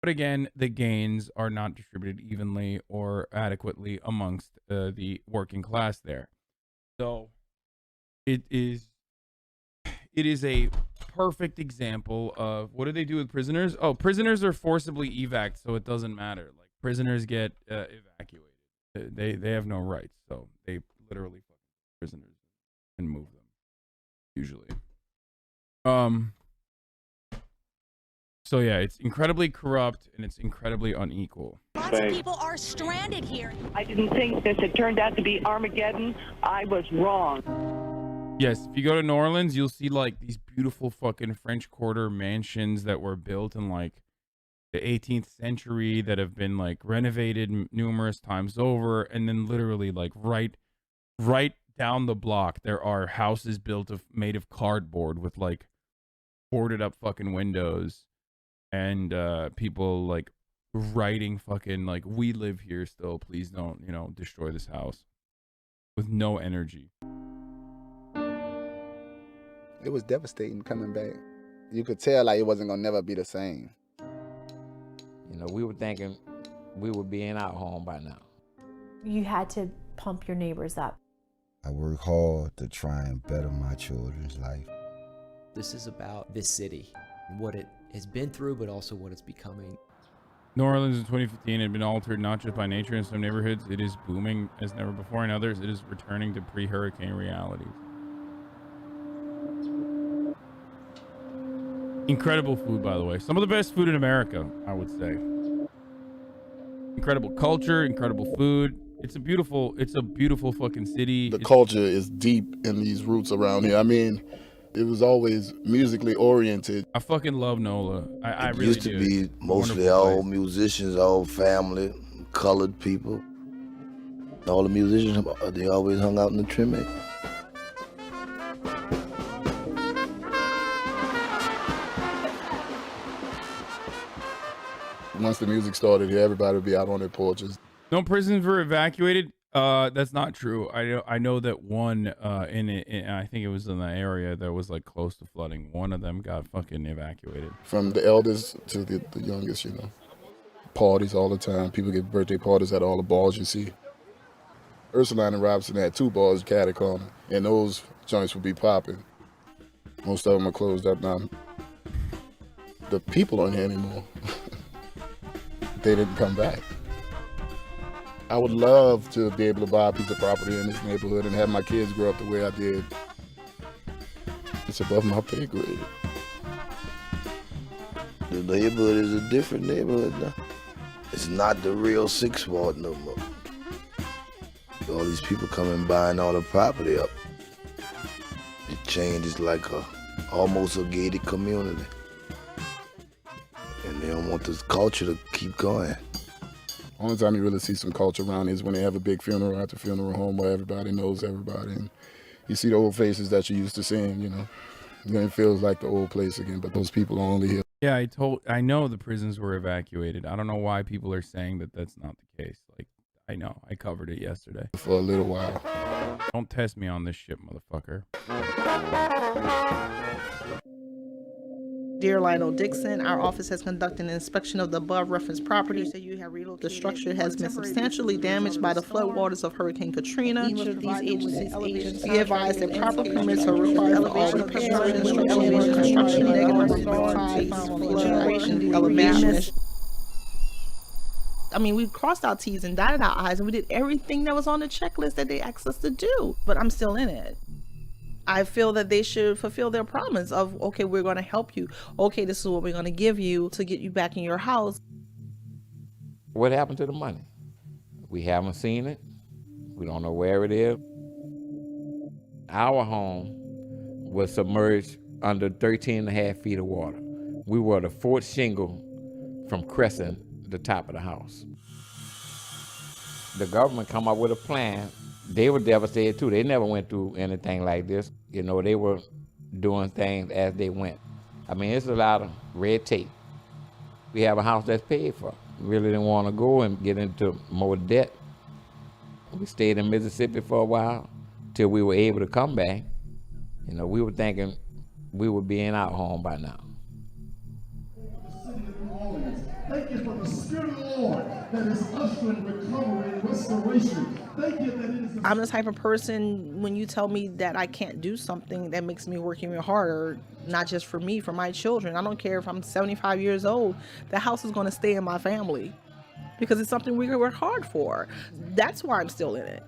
But again, the gains are not distributed evenly or adequately amongst the working class there. So it is a perfect example of what do they do with prisoners? Oh, prisoners are forcibly evac, so it doesn't matter. Like, prisoners get evacuated. They have no rights, so they literally fuck prisoners. and move them. Usually. So yeah, it's incredibly corrupt and it's incredibly unequal. Lots of people are stranded here. I didn't think this had turned out to be Armageddon. I was wrong. Yes, if you go to New Orleans, you'll see like these beautiful fucking French Quarter mansions that were built in like the 18th century that have been like renovated numerous times over, and then literally like right down the block there are houses made of cardboard with like boarded up fucking windows, and people like writing fucking like, we live here still, please don't, you know, destroy this house, with no energy. It was devastating coming back. You could tell like it wasn't gonna never be the same. You know, we were thinking we would be in our home by now. You had to pump your neighbors up. I work hard to try and better my children's life. This is about this city, what it has been through, but also what it's becoming. New Orleans in 2015 had been altered not just by nature. In some neighborhoods, it is booming as never before. In others, it is returning to pre-hurricane realities. Incredible food, by the way. Some of the best food in America, I would say. Incredible culture, incredible food. It's a beautiful fucking city. The culture is deep in these roots around here. I mean, it was always musically oriented. I fucking love NOLA. I really used to do. be mostly all musicians, all family, colored people. All the musicians, they always hung out in the Trimette. Once the music started here, everybody would be out on their porches. No prisons were evacuated. That's not true. I know that one in I think it was in the area that was like close to flooding. One of them got fucking evacuated. From the eldest to the youngest, you know. Parties all the time. People get birthday parties at all the bars you see. Ursuline and Robinson had 2 bars, Caddy Corner, and those joints would be popping. Most of them are closed up now. The people aren't here anymore. They didn't come back. I would love to be able to buy a piece of property in this neighborhood and have my kids grow up the way I did. It's above my pay grade. The neighborhood is a different neighborhood now. It's not the real 6th Ward no more. All these people coming buying all the property up. It changes like almost a gated community. And they don't want this culture to keep going. Only time you really see some culture around is when they have a big funeral at the funeral home where everybody knows everybody, and you see the old faces that you used to seeing, you know. Then it feels like the old place again, but those people are only here. Yeah, I know the prisons were evacuated. I don't know why people are saying that that's not the case. Like, I know, I covered it yesterday. For a little while. Don't test me on this shit, motherfucker. Dear Lionel Dixon, our office has conducted an inspection of the above referenced property. The structure has been substantially damaged by the floodwaters of Hurricane Katrina. Each of these agencies be advised that proper permits are required for all repairs, construction, elevation. I mean, we crossed our T's and dotted our I's, and we did everything that was on the checklist that they asked us to do. But I'm still in it. I feel that they should fulfill their promise of, okay, we're going to help you. Okay, this is what we're going to give you to get you back in your house. What happened to the money? We haven't seen it. We don't know where it is. Our home was submerged under 13 and a half feet of water. We were the 4th shingle from cresting the top of the house. The government come up with a plan. They were devastated too. They never went through anything like this. You know, they were doing things as they went. I mean, it's a lot of red tape. We have a house that's paid for. We really didn't want to go and get into more debt. We stayed in Mississippi for a while till we were able to come back. You know, we were thinking we would be in our home by now. Thank you for the Spirit of the Lord that is ushering recovery and restoration. Thank you that it is. I'm the type of person, when you tell me that I can't do something, that makes me work even harder, not just for me, for my children. I don't care if I'm 75 years old, the house is going to stay in my family because it's something we work hard for. That's why I'm still in it.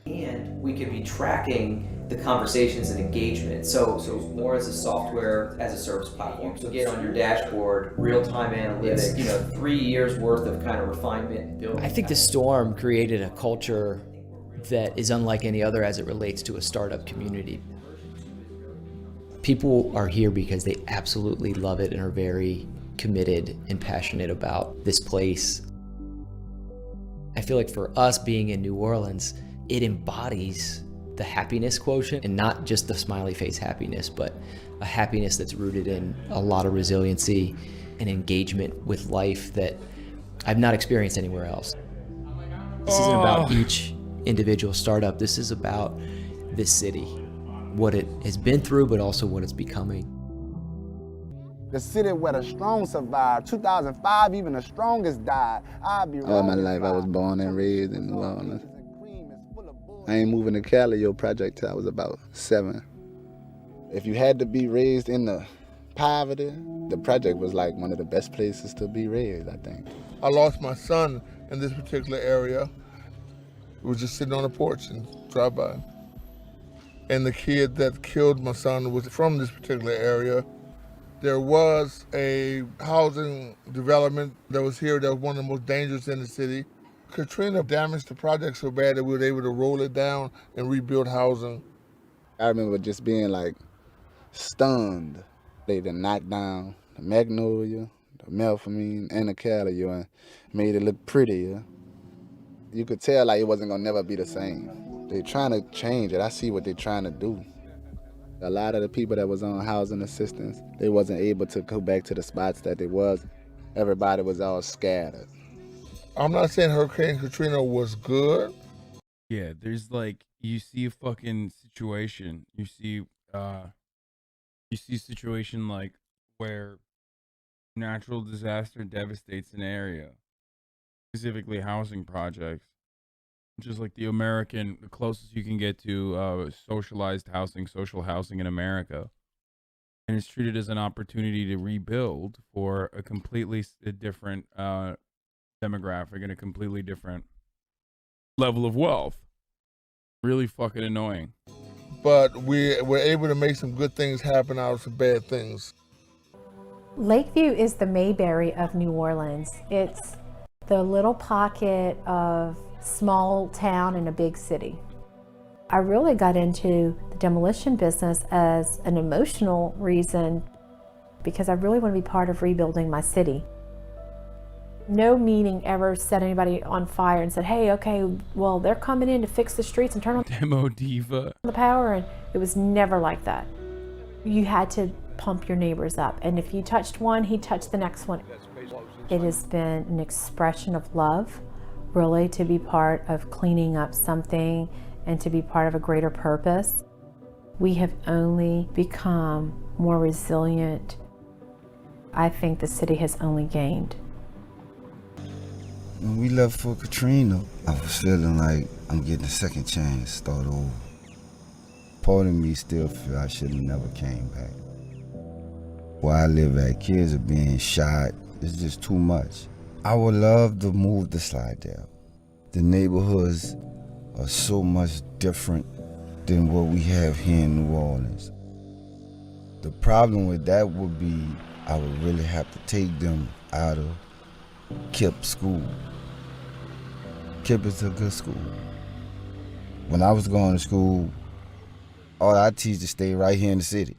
And we could be tracking the conversations and engagement. So more as a software as a service platform. So get on your dashboard, real-time analytics, 3 years worth of kind of refinement and building. I think the storm created a culture that is unlike any other as it relates to a startup community. People are here because they absolutely love it and are very committed and passionate about this place. I feel like for us being in New Orleans, it embodies the happiness quotient, and not just the smiley face happiness, but a happiness that's rooted in a lot of resiliency and engagement with life that I've not experienced anywhere else. This isn't about each individual startup. This is about this city, what it has been through, but also what it's becoming. The city where the strong survive. 2005, even the strongest died. All my life, I was born and raised in New Orleans. I ain't moving to Cali, your project, till I was about 7. If you had to be raised in the poverty, the project was like one of the best places to be raised, I think. I lost my son in this particular area. We was just sitting on a porch and drive by. And the kid that killed my son was from this particular area. There was a housing development that was here that was one of the most dangerous in the city. Katrina damaged the project so bad that we were able to roll it down and rebuild housing. I remember just being like stunned. They done knocked down the magnolia, the melpomene, and the callaloo and made it look prettier. You could tell like it wasn't gonna never be the same. They're trying to change it. I see what they're trying to do. A lot of the people that was on housing assistance, they wasn't able to go back to the spots that they was. Everybody was all scattered. I'm not saying Hurricane Katrina was good. Yeah, there's like, you see a fucking situation. You see a situation like where natural disaster devastates an area, specifically housing projects, which is like the closest you can get to socialized housing, social housing in America. And it's treated as an opportunity to rebuild for a completely different demographic and a completely different level of wealth. Really fucking annoying. But we were able to make some good things happen out of some bad things. Lakeview is the Mayberry of New Orleans. It's the little pocket of small town in a big city. I really got into the demolition business as an emotional reason because I really want to be part of rebuilding my city. No meeting ever set anybody on fire and said, hey, okay, well, they're coming in to fix the streets and turn on Demo diva. the power, and it was never like that. You had to pump your neighbors up, and if you touched one, he touched the next one. It has been an expression of love, really, to be part of cleaning up something and to be part of a greater purpose. We have only become more resilient. I think the city has only gained. When we left for Katrina, I was feeling like I'm getting a second chance to start over. Part of me still feel I should have never came back. Where I live at, kids are being shot. It's just too much. I would love to move to Slidell. The neighborhoods are so much different than what we have here in New Orleans. The problem with that would be I would really have to take them out of KIPP school. KIPP is a good school. When I was going to school, all our teachers stayed right here in the city.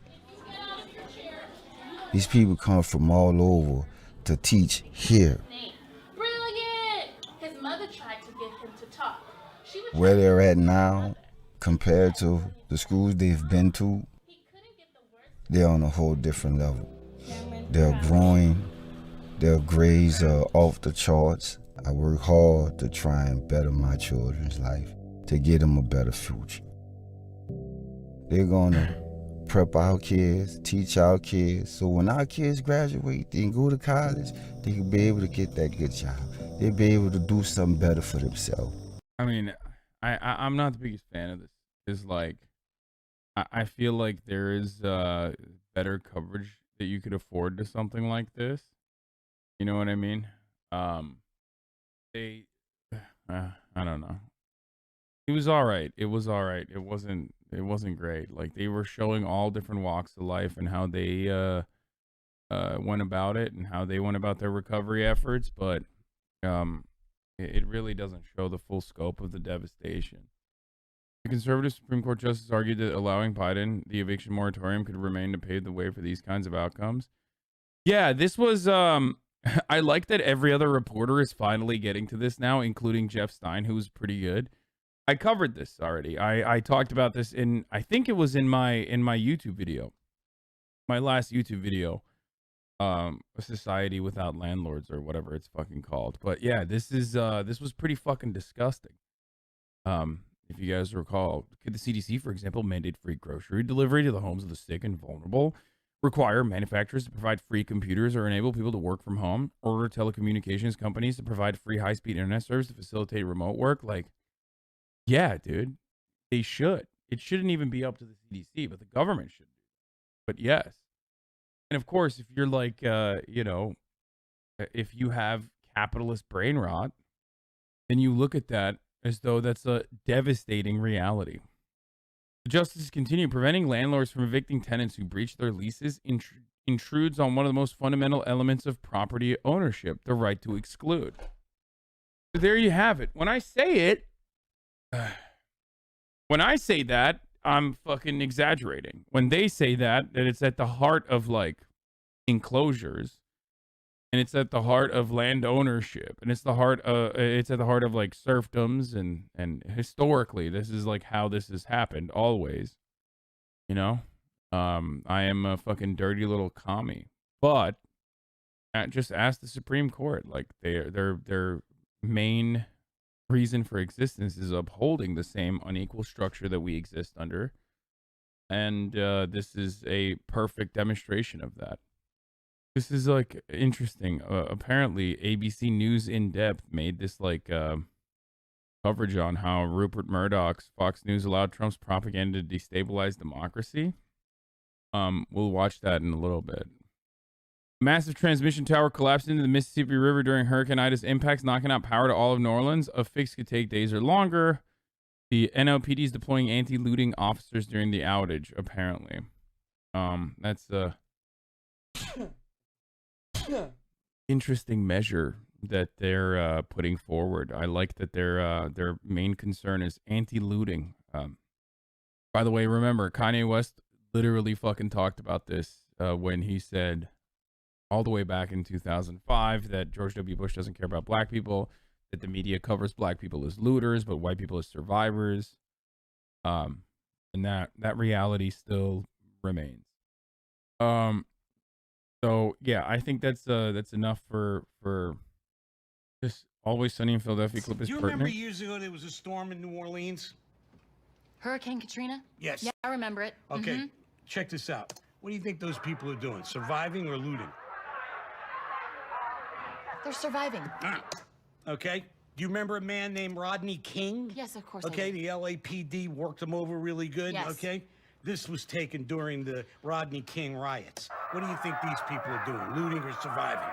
These people come from all over to teach here. Brilliant! His mother tried to get him to talk. Where they're at now, compared to the schools they've been to, they're on a whole different level. They're growing. Their grades are off the charts. I work hard to try and better my children's life, to get them a better future. They're gonna prep our kids, teach our kids, so when our kids graduate and go to college, they can be able to get that good job. They'll be able to do something better for themselves. I mean, I'm not the biggest fan of this. It's like, I feel like there is better coverage that you could afford to something like this. You know what I mean? I don't know. It was all right. It was all right. It wasn't great. Like, they were showing all different walks of life and how they went about it and how they went about their recovery efforts, but it really doesn't show the full scope of the devastation. The conservative Supreme Court justice argued that allowing Biden the eviction moratorium could remain to pave the way for these kinds of outcomes. Yeah, this was I like that every other reporter is finally getting to this now, including Jeff Stein, who was pretty good. I covered this already. I talked about this in, I think it was in my YouTube video, my last YouTube video, a society without landlords or whatever it's fucking called. But yeah, this was pretty fucking disgusting. If you guys recall, could the CDC, for example, mandate free grocery delivery to the homes of the sick and vulnerable, require manufacturers to provide free computers or enable people to work from home, order telecommunications companies to provide free high-speed internet service to facilitate remote work? Like, yeah, dude, they should. It shouldn't even be up to the CDC, but the government should. But yes. And of course, if you're like, if you have capitalist brain rot, then you look at that as though that's a devastating reality. The justices continue. Preventing landlords from evicting tenants who breach their leases intrudes on one of the most fundamental elements of property ownership, the right to exclude. So there you have it. When I say it, when I say that, I'm fucking exaggerating. When they say that it's at the heart of like enclosures, and it's at the heart of land ownership, and it's at the heart of like serfdoms, and historically this is like how this has happened always. You know, I am a fucking dirty little commie, but just ask the Supreme Court. Like their main reason for existence is upholding the same unequal structure that we exist under, and this is a perfect demonstration of that. This is like interesting. Apparently, ABC News In Depth made this like coverage on how Rupert Murdoch's Fox News allowed Trump's propaganda to destabilize democracy. We'll watch that in a little bit. Massive transmission tower collapsed into the Mississippi River during Hurricane Ida's impacts, knocking out power to all of New Orleans. A fix could take days or longer. The NLPD is deploying anti-looting officers during the outage, apparently. That's a interesting measure that they're putting forward. I like that their main concern is anti-looting. By the way, remember, Kanye West literally fucking talked about this when he said, all the way back in 2005, that George W. Bush doesn't care about black people, that the media covers black people as looters, but white people as survivors. And that reality still remains. So yeah, I think that's enough for this Always Sunny in Philadelphia clip is Do you pertinent. remember years ago there was a storm in New Orleans? Hurricane Katrina? Yes. Yeah, I remember it. Okay, check this out. What do you think those people are doing? Surviving or looting? They're surviving. Okay. Do you remember a man named Rodney King? Yes, of course I Okay, do. the LAPD worked him over really good. Yes. Okay. This was taken during the Rodney King riots. What do you think these people are doing? Looting or surviving?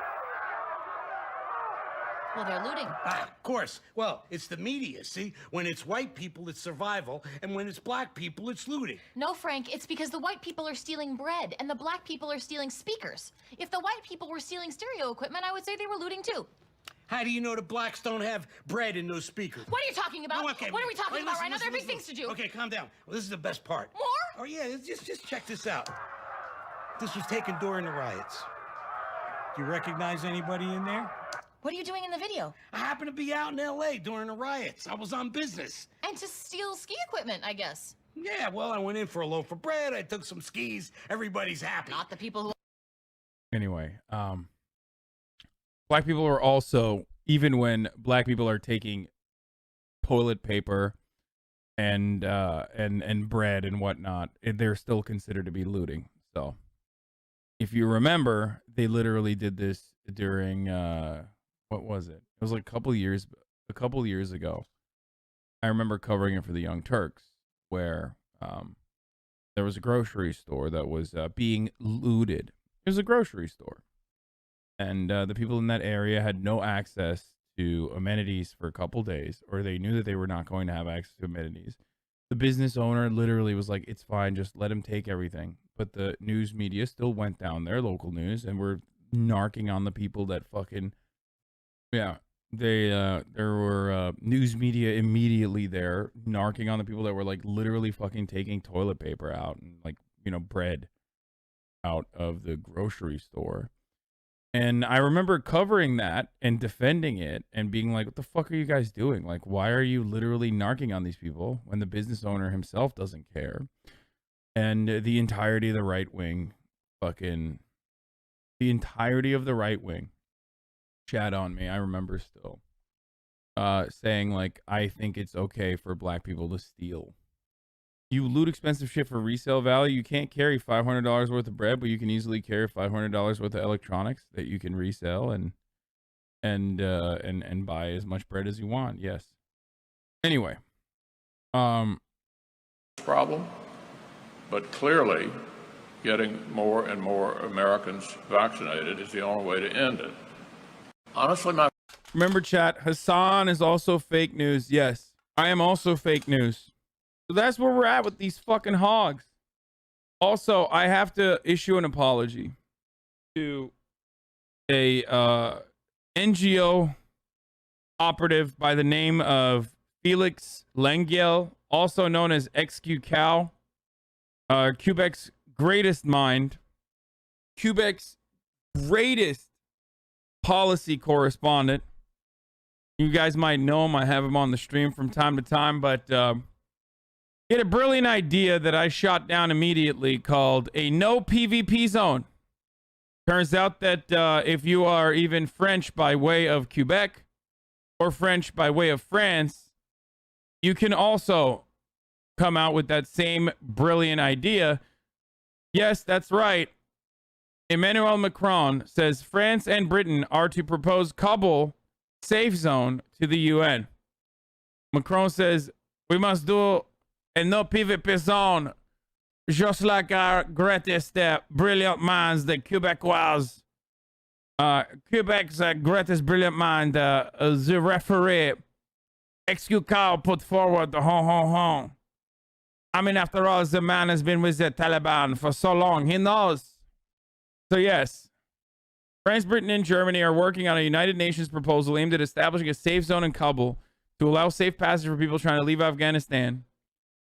Well, they're looting. Of course. Well, it's the media, see? When it's white people, it's survival, and when it's black people, it's looting. No, Frank, it's because the white people are stealing bread and the black people are stealing speakers. If the white people were stealing stereo equipment, I would say they were looting too. How do you know the blacks don't have bread in those speakers? What are you talking about? Oh, okay. What are we talking Wait, about listen, right now? There are big listen, things to do. Okay, calm down. Well, this is the best part. More? Oh, yeah, just check this out. This was taken during the riots. Do you recognize anybody in there? What are you doing in the video? I happened to be out in L.A. during the riots. I was on business. And to steal ski equipment, I guess. Yeah, well, I went in for a loaf of bread. I took some skis. Everybody's happy. Not the people who... Anyway, black people are also, even when black people are taking toilet paper and bread and whatnot, they're still considered to be looting. So if you remember, they literally did this during what was it? It was like a couple years ago. I remember covering it for the Young Turks, where there was a grocery store that was being looted. It was a grocery store, and the people in that area had no access to amenities for a couple days, or they knew that they were not going to have access to amenities, the business owner literally was like, it's fine, just let him take everything. But the news media still went down their local news and were narking on the people that fucking, yeah, there were news media immediately there narking on the people that were like literally fucking taking toilet paper out and like, you know, bread out of the grocery store. And I remember covering that and defending it and being like, what the fuck are you guys doing? Like, why are you literally narking on these people when the business owner himself doesn't care? And the entirety of the right wing chat on me. I remember still saying like, I think it's okay for black people to steal. You loot expensive shit for resale value. You can't carry $500 worth of bread, but you can easily carry $500 worth of electronics that you can resell and buy as much bread as you want. Yes. Anyway, problem, but clearly getting more and more Americans vaccinated is the only way to end it. Honestly, remember, chat, Hassan is also fake news. Yes, I am also fake news. So that's where we're at with these fucking hogs. Also, I have to issue an apology to a NGO operative by the name of Felix Lengyel, also known as XQCow, Quebec's greatest mind, Quebec's greatest policy correspondent. You guys might know him. I have him on the stream from time to time, but he had a brilliant idea that I shot down immediately called a no PvP zone. Turns out that if you are even French by way of Quebec or French by way of France, you can also come out with that same brilliant idea. Yes, that's right. Emmanuel Macron says France and Britain are to propose Kabul safe zone to the UN. Macron says we must do a no PvP zone, just like our greatest brilliant minds, the Quebecois. Quebec's greatest brilliant mind, the referee, XQ put forward the hon. I mean, after all, the man has been with the Taliban for so long. He knows. So yes, France, Britain, and Germany are working on a United Nations proposal aimed at establishing a safe zone in Kabul to allow safe passage for people trying to leave Afghanistan.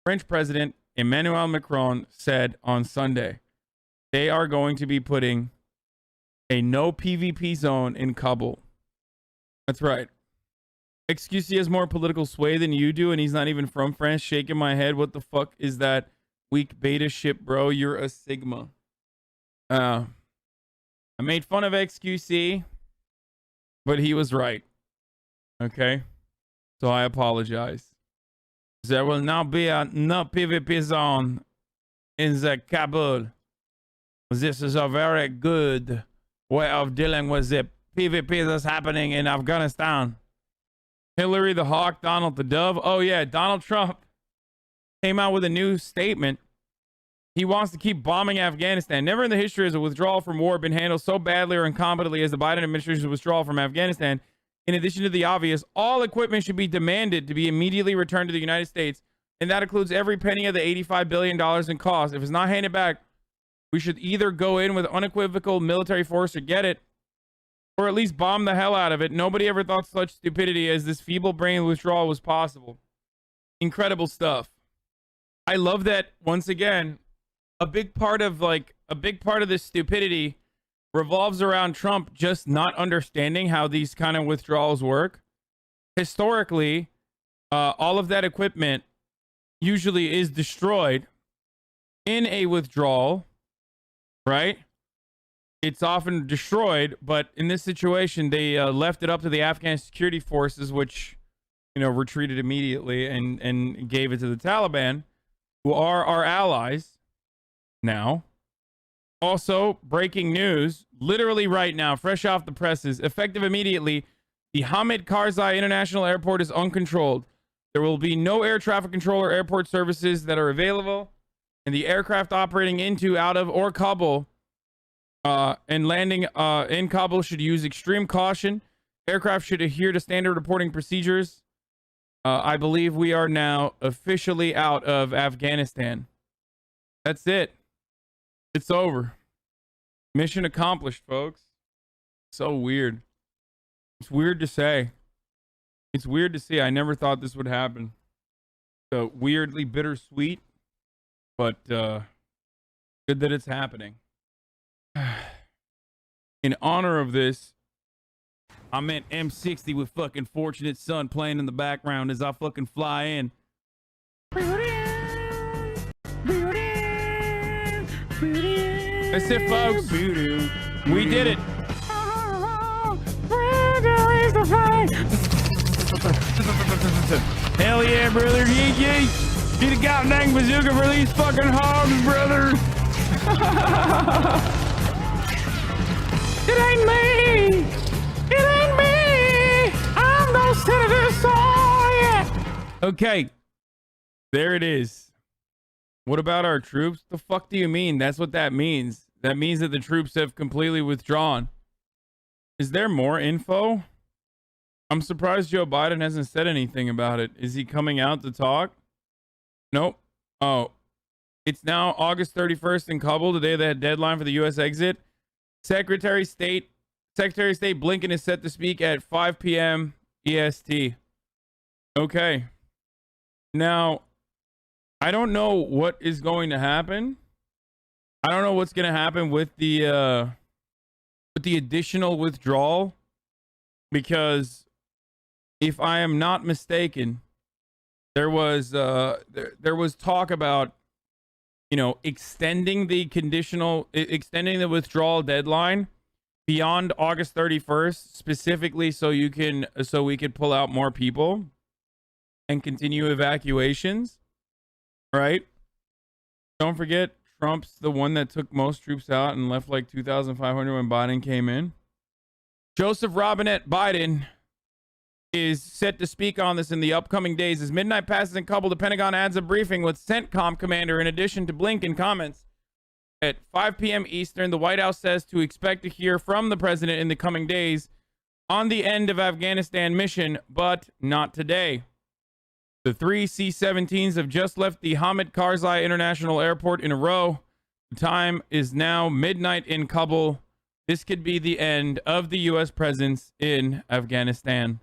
French President Emmanuel Macron said on Sunday they are going to be putting a no PvP zone in Kabul. That's right. XQC has more political sway than you do, and he's not even from France. Shaking my head. What the fuck is that weak beta shit, bro? You're a Sigma. I made fun of XQC, but he was right. Okay? So I apologize. There will now be a no PvP zone in the Kabul. This is a very good way of dealing with the PvP that's happening in Afghanistan. Hillary the Hawk, Donald the Dove. Oh yeah, Donald Trump came out with a new statement. He wants to keep bombing Afghanistan. Never in the history has a withdrawal from war been handled so badly or incompetently as the Biden administration's withdrawal from Afghanistan. In addition to the obvious, all equipment should be demanded to be immediately returned to the United States, and that includes every penny of the $85 billion in cost. If it's not handed back, we should either go in with unequivocal military force or get it, or at least bomb the hell out of it. Nobody ever thought such stupidity as this feeble-brained withdrawal was possible. Incredible stuff. I love that, once again, a big part of this stupidity revolves around Trump just not understanding how these kind of withdrawals work. Historically, all of that equipment usually is destroyed in a withdrawal, right? It's often destroyed, but in this situation, they left it up to the Afghan security forces, which, you know, retreated immediately and gave it to the Taliban, who are our allies now. Also, breaking news, literally right now, fresh off the presses, effective immediately, the Hamid Karzai International Airport is uncontrolled. There will be no air traffic control or airport services that are available, and the aircraft operating into, out of, or Kabul and landing in Kabul should use extreme caution. Aircraft should adhere to standard reporting procedures. I believe we are now officially out of Afghanistan. That's it. It's over. Mission accomplished, folks. So weird. It's weird to say. It's weird to see. I never thought this would happen. So weirdly bittersweet, but good that it's happening. In honor of this, I meant M60 with fucking Fortunate Son playing in the background as I fucking fly in. That's it, folks. We did it. Hell yeah, brother. Yeet, yeet. Get a goddamn bazooka for these fucking hogs, brother. It ain't me. It ain't me. I'm no Senator Sawyer. Okay. There it is. What about our troops? The fuck do you mean? That's what that means. That means that the troops have completely withdrawn. Is there more info? I'm surprised Joe Biden hasn't said anything about it. Is he coming out to talk? Nope. Oh. It's now August 31st in Kabul, the day of the deadline for the U.S. exit. Secretary of State Blinken is set to speak at 5 p.m. EST. Okay. Now, I don't know what is going to happen. I don't know what's going to happen with the additional withdrawal, because if I am not mistaken, there was talk about, you know, extending the withdrawal deadline beyond August 31st, specifically so we could pull out more people and continue evacuations, right? Don't forget, Trump's the one that took most troops out and left like 2,500 when Biden came in. Joseph Robinette Biden is set to speak on this in the upcoming days. As midnight passes in Kabul, the Pentagon adds a briefing with CENTCOM commander in addition to Blinken comments. At 5 p.m. Eastern, the White House says to expect to hear from the president in the coming days on the end of Afghanistan mission, but not today. The 3 C-17s have just left the Hamid Karzai International Airport in a row. The time is now midnight in Kabul. This could be the end of the U.S. presence in Afghanistan.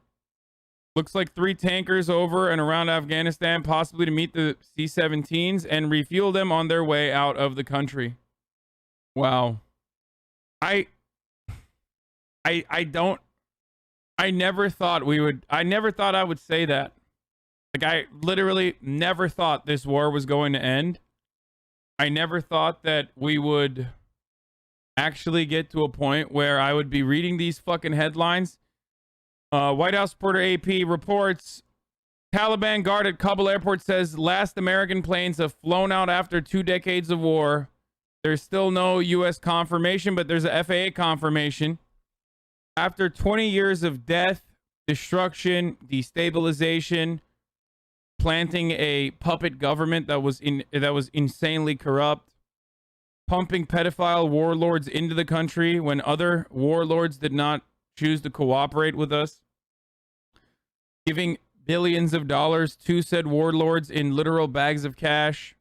Looks like 3 tankers over and around Afghanistan, possibly to meet the C-17s and refuel them on their way out of the country. Wow. I never thought I would say that. Like, I literally never thought this war was going to end. I never thought that we would actually get to a point where I would be reading these fucking headlines. White House reporter AP reports Taliban guard at Kabul airport says last American planes have flown out after 2 decades of war. There's still no U.S. confirmation, but there's a FAA confirmation. After 20 years of death, destruction, destabilization, planting a puppet government that was insanely corrupt, pumping pedophile warlords into the country when other warlords did not choose to cooperate with us, giving billions of dollars to said warlords in literal bags of cash,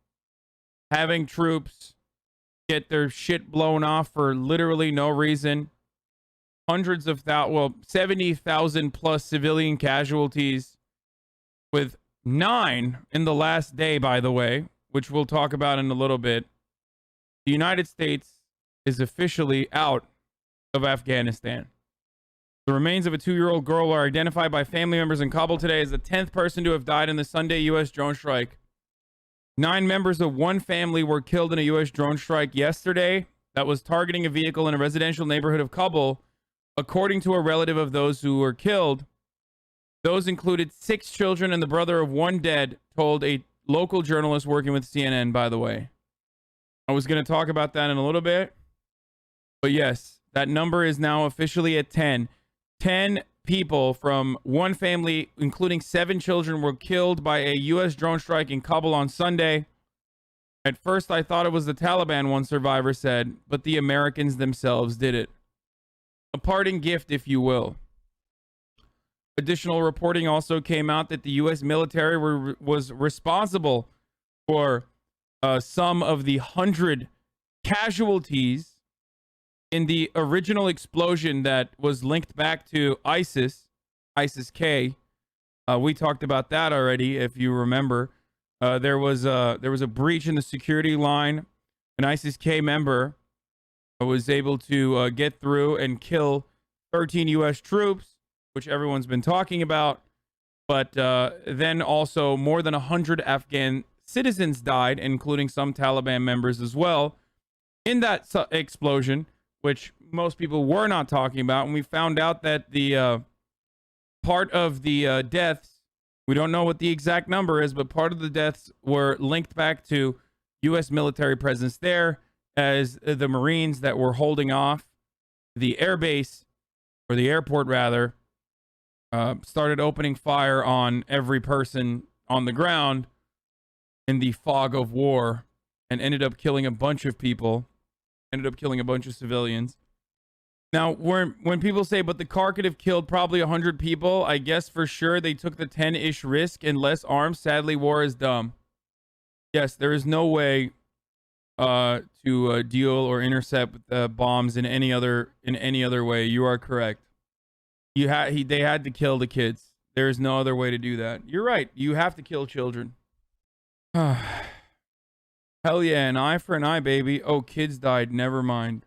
having troops get their shit blown off for literally no reason, 70,000 plus civilian casualties, with 9 in the last day, by the way, which we'll talk about in a little bit. The United States is officially out of Afghanistan. The remains of a 2-year-old girl were identified by family members in Kabul today as the 10th person to have died in the Sunday U.S. drone strike. 9 members of one family were killed in a U.S. drone strike yesterday that was targeting a vehicle in a residential neighborhood of Kabul, according to a relative of those who were killed. Those included 6 children and the brother of 1 dead, told a local journalist working with CNN, by the way. I was going to talk about that in a little bit. But yes, that number is now officially at 10. 10 people from one family, including 7 children, were killed by a U.S. drone strike in Kabul on Sunday. At first, I thought it was the Taliban, one survivor said, but the Americans themselves did it. A parting gift, if you will. Additional reporting also came out that the U.S. military was responsible for some of the 100 casualties in the original explosion that was linked back to ISIS-K. We talked about that already, if you remember. There was a breach in the security line. An ISIS-K member was able to get through and kill 13 U.S. troops, which everyone's been talking about. But then also more than 100 Afghan citizens died, including some Taliban members as well, in that explosion, which most people were not talking about. And we found out that the part of the deaths, we don't know what the exact number is, but part of the deaths were linked back to U.S. military presence there, as the Marines that were holding off the airbase, or the airport rather, started opening fire on every person on the ground in the fog of war, and ended up killing a bunch of people, ended up killing a bunch of civilians. Now, when people say, but the car could have killed probably 100 people, I guess for sure they took the 10-ish risk and less arms. Sadly, war is dumb. Yes, there is no way to deal or intercept bombs in any other way. You are correct. They had to kill the kids. There is no other way to do that. You're right. You have to kill children. Hell yeah, an eye for an eye, baby. Oh, kids died. Never mind.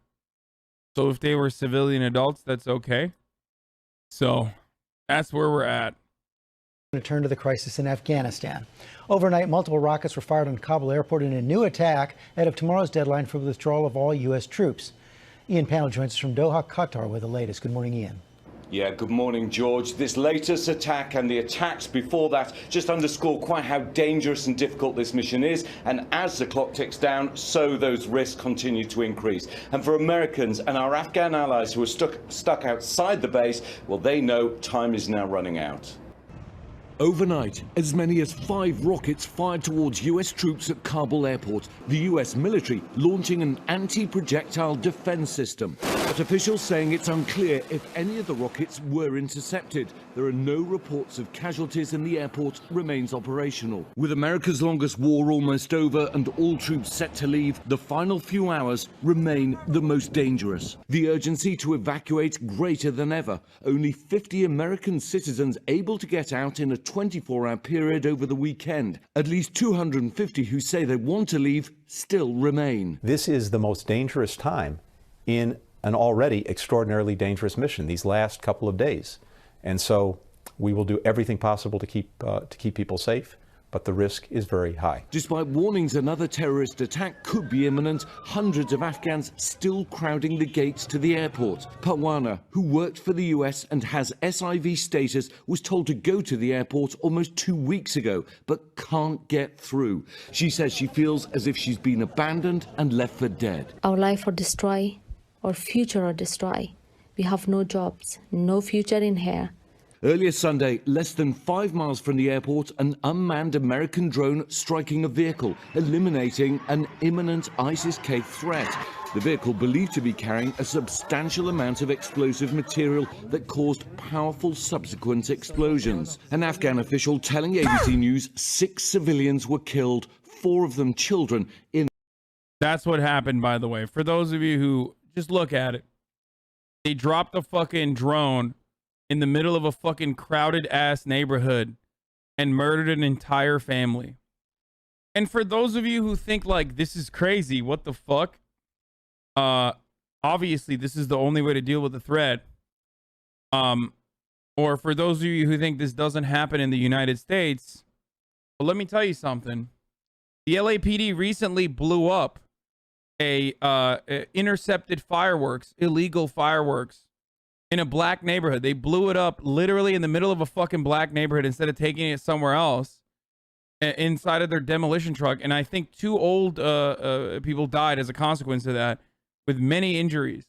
So if they were civilian adults, that's okay. So that's where we're at. To turn to the crisis in Afghanistan. Overnight, multiple rockets were fired on Kabul airport in a new attack ahead of tomorrow's deadline for the withdrawal of all U.S. troops. Ian Pannell joins us from Doha, Qatar with the latest. Good morning, Ian. Yeah, good morning, George. This latest attack and the attacks before that just underscore quite how dangerous and difficult this mission is. And as the clock ticks down, so those risks continue to increase. And for Americans and our Afghan allies who are stuck outside the base, well, they know time is now running out. Overnight, as many as 5 rockets fired towards U.S. troops at Kabul airport, the U.S. military launching an anti-projectile defense system. But officials saying it's unclear if any of the rockets were intercepted. There are no reports of casualties and the airport remains operational. With America's longest war almost over and all troops set to leave, the final few hours remain the most dangerous. The urgency to evacuate greater than ever. Only 50 American citizens able to get out in a 24-hour period over the weekend. At least 250 who say they want to leave still remain. This is the most dangerous time in an already extraordinarily dangerous mission these last couple of days. And so we will do everything possible to keep people safe, but the risk is very high. Despite warnings another terrorist attack could be imminent, hundreds of Afghans still crowding the gates to the airport. Parwana, who worked for the US and has SIV status, was told to go to the airport almost 2 weeks ago, but can't get through. She says she feels as if she's been abandoned and left for dead. Our life are destroyed, our future are destroyed. We have no jobs, no future in here. Earlier Sunday, less than 5 miles from the airport, an unmanned American drone striking a vehicle, eliminating an imminent ISIS-K threat. The vehicle believed to be carrying a substantial amount of explosive material that caused powerful subsequent explosions. An Afghan official telling ABC News 6 civilians were killed, 4 of them children. That's what happened, by the way. For those of you who just look at it, they dropped a fucking drone in the middle of a fucking crowded ass neighborhood and murdered an entire family. And for those of you who think like this is crazy, what the fuck? Obviously this is the only way to deal with the threat. Or for those of you who think this doesn't happen in the United States, well, let me tell you something. The LAPD recently blew up intercepted fireworks, illegal fireworks, in a black neighborhood. They blew it up literally in the middle of a fucking black neighborhood instead of taking it somewhere else inside of their demolition truck. And I think 2 old people died as a consequence of that, with many injuries.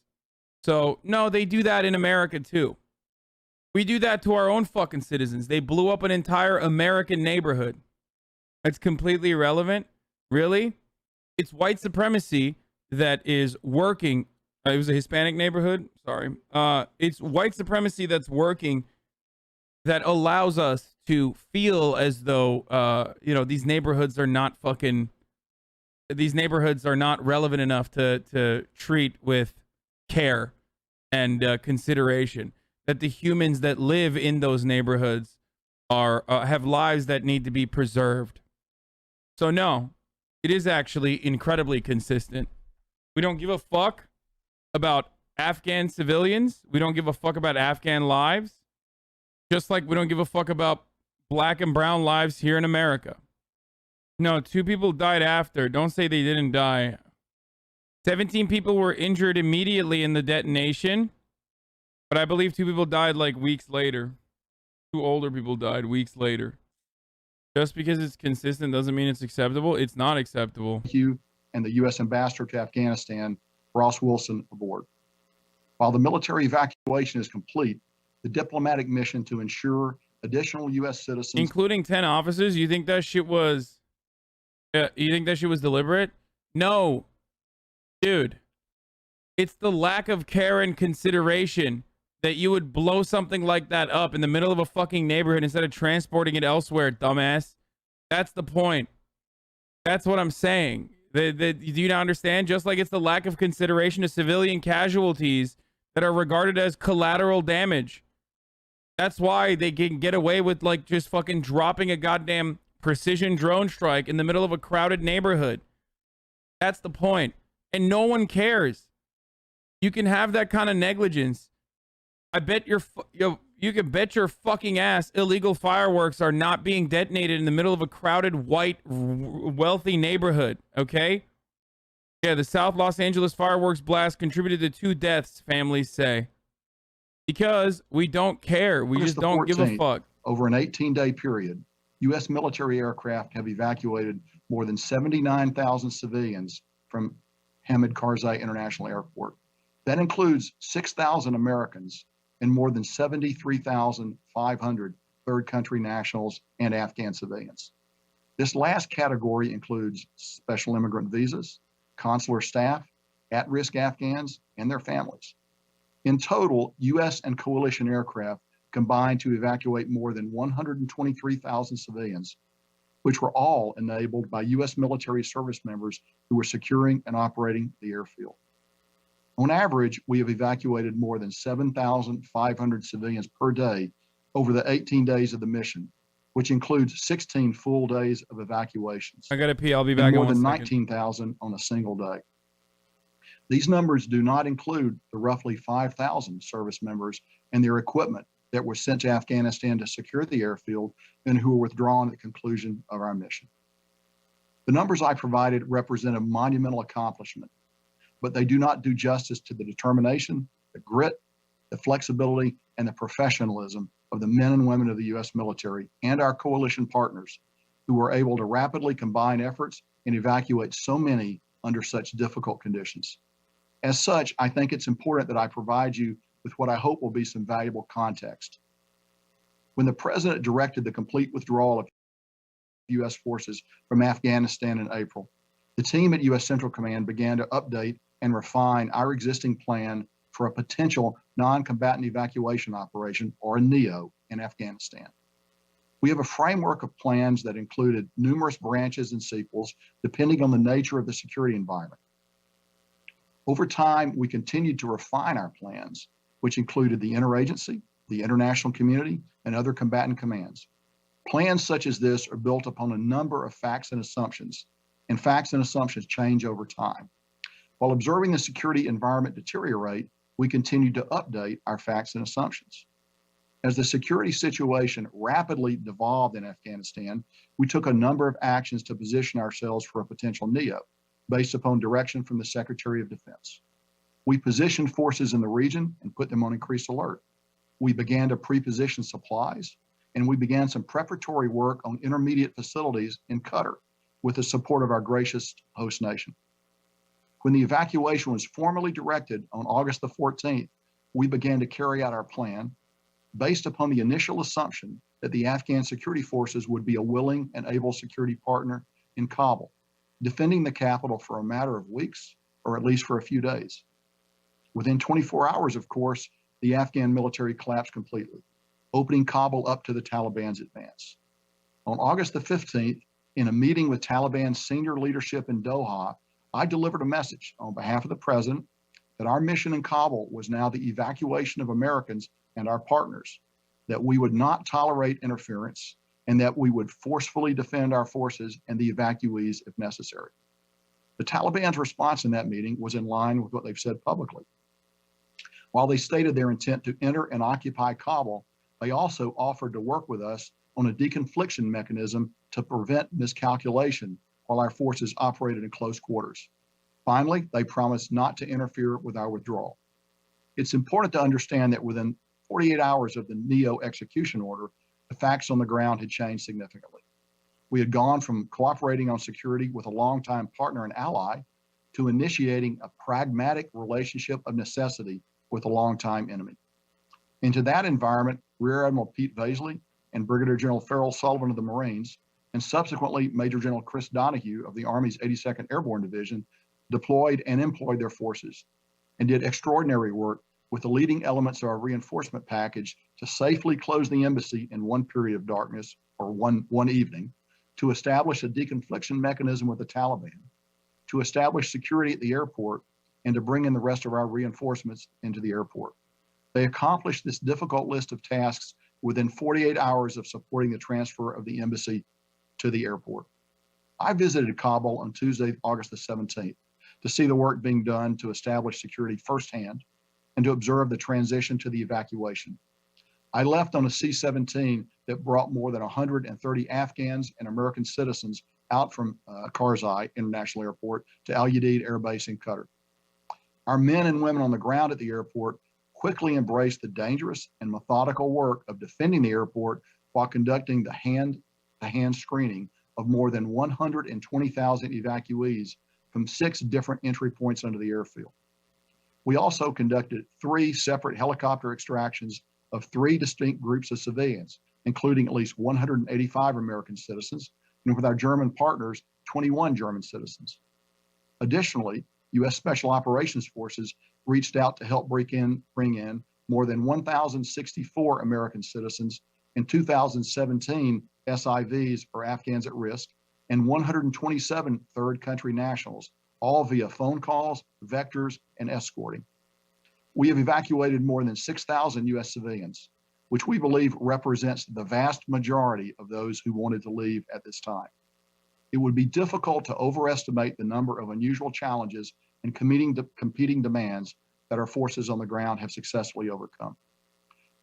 So no, they do that in America too. We do that to our own fucking citizens. They blew up an entire American neighborhood. That's completely irrelevant. Really? It's white supremacy that is working. It was a Hispanic neighborhood. Sorry. It's white supremacy that's working that allows us to feel as though, these neighborhoods are not relevant enough to treat with care and consideration. That the humans that live in those neighborhoods have lives that need to be preserved. So no, it is actually incredibly consistent. We don't give a fuck about Afghan civilians. We don't give a fuck about Afghan lives. Just like we don't give a fuck about black and brown lives here in America. No, 2 people died after. Don't say they didn't die. 17 people were injured immediately in the detonation. But I believe 2 people died like weeks later. 2 older people died weeks later. Just because it's consistent doesn't mean it's acceptable. It's not acceptable. You and the U.S. Ambassador to Afghanistan, Ross Wilson, aboard. While the military evacuation is complete, the diplomatic mission to ensure additional U.S. citizens, including 10 officers, you think that shit was deliberate? No, dude. It's the lack of care and consideration that you would blow something like that up in the middle of a fucking neighborhood instead of transporting it elsewhere, dumbass. That's the point. That's what I'm saying. Do you not understand? Just like it's the lack of consideration to civilian casualties that are regarded as collateral damage. That's why they can get away with like just fucking dropping a goddamn precision drone strike in the middle of a crowded neighborhood. That's the point. And no one cares. You can have that kind of negligence. I bet you can bet your fucking ass illegal fireworks are not being detonated in the middle of a crowded, white, wealthy neighborhood, okay? Yeah, the South Los Angeles fireworks blast contributed to 2 deaths, families say. Because we don't care. We just don't give a fuck. Over an 18-day period, U.S. military aircraft have evacuated more than 79,000 civilians from Hamid Karzai International Airport. That includes 6,000 Americans and more than 73,500 third country nationals and Afghan civilians. This last category includes special immigrant visas, consular staff, at-risk Afghans, and their families. In total, U.S. and coalition aircraft combined to evacuate more than 123,000 civilians, which were all enabled by U.S. military service members who were securing and operating the airfield. On average, we have evacuated more than 7,500 civilians per day over the 18 days of the mission, which includes 16 full days of evacuations. I gotta pee. I'll be back in 1 second. More than 19,000 on a single day. These numbers do not include the roughly 5,000 service members and their equipment that were sent to Afghanistan to secure the airfield and who were withdrawn at the conclusion of our mission. The numbers I provided represent a monumental accomplishment, but they do not do justice to the determination, the grit, the flexibility, and the professionalism of the men and women of the U.S. military and our coalition partners who were able to rapidly combine efforts and evacuate so many under such difficult conditions. As such, I think it's important that I provide you with what I hope will be some valuable context. When the president directed the complete withdrawal of U.S. forces from Afghanistan in April, the team at U.S. Central Command began to update and refine our existing plan for a potential non-combatant evacuation operation, or a NEO, in Afghanistan. We have a framework of plans that included numerous branches and sequels depending on the nature of the security environment. Over time, we continued to refine our plans, which included the interagency, the international community, and other combatant commands. Plans such as this are built upon a number of facts and assumptions, and facts and assumptions change over time. While observing the security environment deteriorate, we continue to update our facts and assumptions. As the security situation rapidly devolved in Afghanistan, we took a number of actions to position ourselves for a potential NEO, based upon direction from the Secretary of Defense. We positioned forces in the region and put them on increased alert. We began to pre-position supplies, and we began some preparatory work on intermediate facilities in Qatar with the support of our gracious host nation. When the evacuation was formally directed on August the 14th, we began to carry out our plan based upon the initial assumption that the Afghan security forces would be a willing and able security partner in Kabul, defending the capital for a matter of weeks, or at least for a few days. Within 24 hours, of course, the Afghan military collapsed completely. opening Kabul up to the Taliban's advance. On August the 15th, in a meeting with Taliban senior leadership in Doha, I delivered a message on behalf of the president that our mission in Kabul was now the evacuation of Americans and our partners, that we would not tolerate interference, and that we would forcefully defend our forces and the evacuees if necessary. The Taliban's response in that meeting was in line with what they've said publicly. While they stated their intent to enter and occupy Kabul, they also offered to work with us on a deconfliction mechanism to prevent miscalculation while our forces operated in close quarters. Finally, they promised not to interfere with our withdrawal. It's important to understand that within 48 hours of the NEO execution order, the facts on the ground had changed significantly. We had gone from cooperating on security with a longtime partner and ally to initiating a pragmatic relationship of necessity with a longtime enemy. Into that environment, Rear Admiral Pete Vaisley and Brigadier General Farrell Sullivan of the Marines, and subsequently Major General Chris Donahue of the Army's 82nd Airborne Division, deployed and employed their forces and did extraordinary work with the leading elements of our reinforcement package to safely close the embassy in one period of darkness, or one evening, to establish a deconfliction mechanism with the Taliban, to establish security at the airport, and to bring in the rest of our reinforcements into the airport. They accomplished this difficult list of tasks within 48 hours of supporting the transfer of the embassy to the airport. I visited Kabul on Tuesday, August the 17th, to see the work being done to establish security firsthand and to observe the transition to the evacuation. I left on a C-17 that brought more than 130 Afghans and American citizens out from Karzai International Airport to Al Udeid Air Base in Qatar. Our men and women on the ground at the airport quickly embraced the dangerous and methodical work of defending the airport while conducting the hand-to-hand screening of more than 120,000 evacuees from 6 different entry points under the airfield. We also conducted 3 separate helicopter extractions of 3 distinct groups of civilians, including at least 185 American citizens, and with our German partners, 21 German citizens. Additionally, U.S. Special Operations Forces reached out to help bring in more than 1,064 American citizens and 2,017 SIVs, or Afghans at risk, and 127 third country nationals, all via phone calls, vectors, and escorting. We have evacuated more than 6,000 U.S. civilians, which we believe represents the vast majority of those who wanted to leave at this time. It would be difficult to overestimate the number of unusual challenges and competing demands that our forces on the ground have successfully overcome.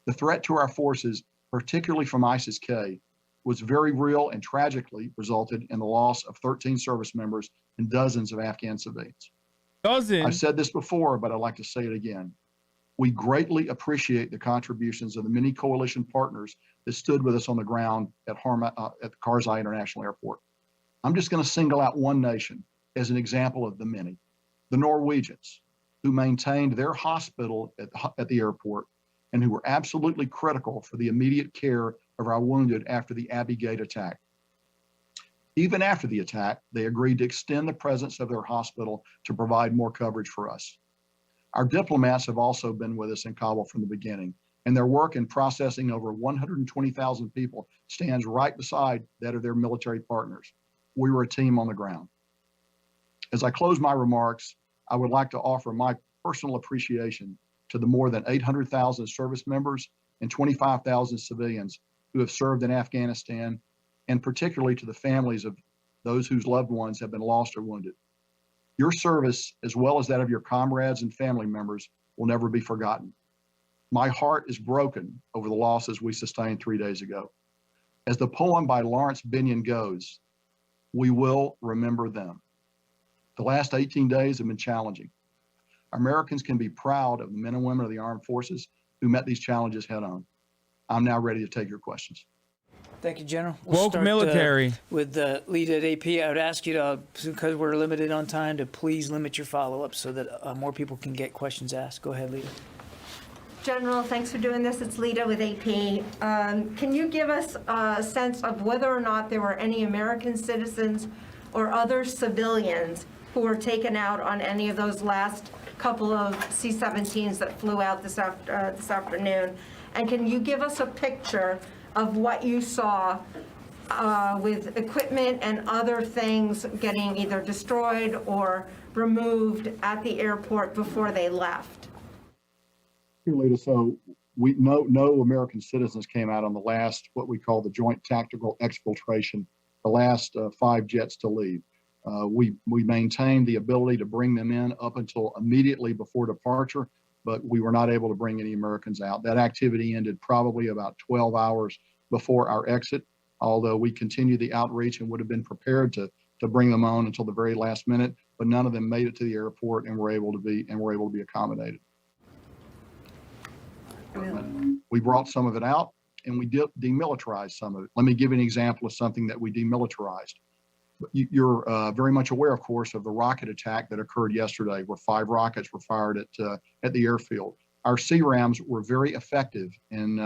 The threat to our forces, particularly from ISIS-K, was very real and tragically resulted in the loss of 13 service members and dozens of Afghan civilians. I've said this before, but I'd like to say it again. We greatly appreciate the contributions of the many coalition partners that stood with us on the ground at Karzai International Airport. I'm just going to single out one nation as an example of the many: the Norwegians, who maintained their hospital at the airport and who were absolutely critical for the immediate care of our wounded after the Abbey Gate attack. Even after the attack, they agreed to extend the presence of their hospital to provide more coverage for us. Our diplomats have also been with us in Kabul from the beginning, and their work in processing over 120,000 people stands right beside that of their military partners. We were a team on the ground. As I close my remarks, I would like to offer my personal appreciation to the more than 800,000 service members and 25,000 civilians who have served in Afghanistan, and particularly to the families of those whose loved ones have been lost or wounded. Your service, as well as that of your comrades and family members, will never be forgotten. My heart is broken over the losses we sustained 3 days ago. As the poem by Lawrence Benyon goes, we will remember them. The last 18 days have been challenging. Americans can be proud of the men and women of the armed forces who met these challenges head on. I'm now ready to take your questions. Thank you, General. Woke military. With the lead at AP, I would ask you to, because we're limited on time, to please limit your follow-up so that more people can get questions asked. Go ahead, Lita. General, thanks for doing this. It's Lita with AP. Can you give us a sense of whether or not there were any American citizens or other civilians who were taken out on any of those last couple of C-17s that flew out this afternoon? And can you give us a picture of what you saw with equipment and other things getting either destroyed or removed at the airport before they left? Lita, so no American citizens came out on the last, what we call the joint tactical exfiltration, the last 5 jets to leave. We maintained the ability to bring them in up until immediately before departure, but we were not able to bring any Americans out. That activity ended probably about 12 hours before our exit, although we continued the outreach and would have been prepared to bring them on until the very last minute, but none of them made it to the airport and were able to be accommodated. We brought some of it out and we demilitarized some of it. Let me give you an example of something that we demilitarized. You're very much aware, of course, of the rocket attack that occurred yesterday, where 5 rockets were fired at the airfield. Our CRAMs were very effective in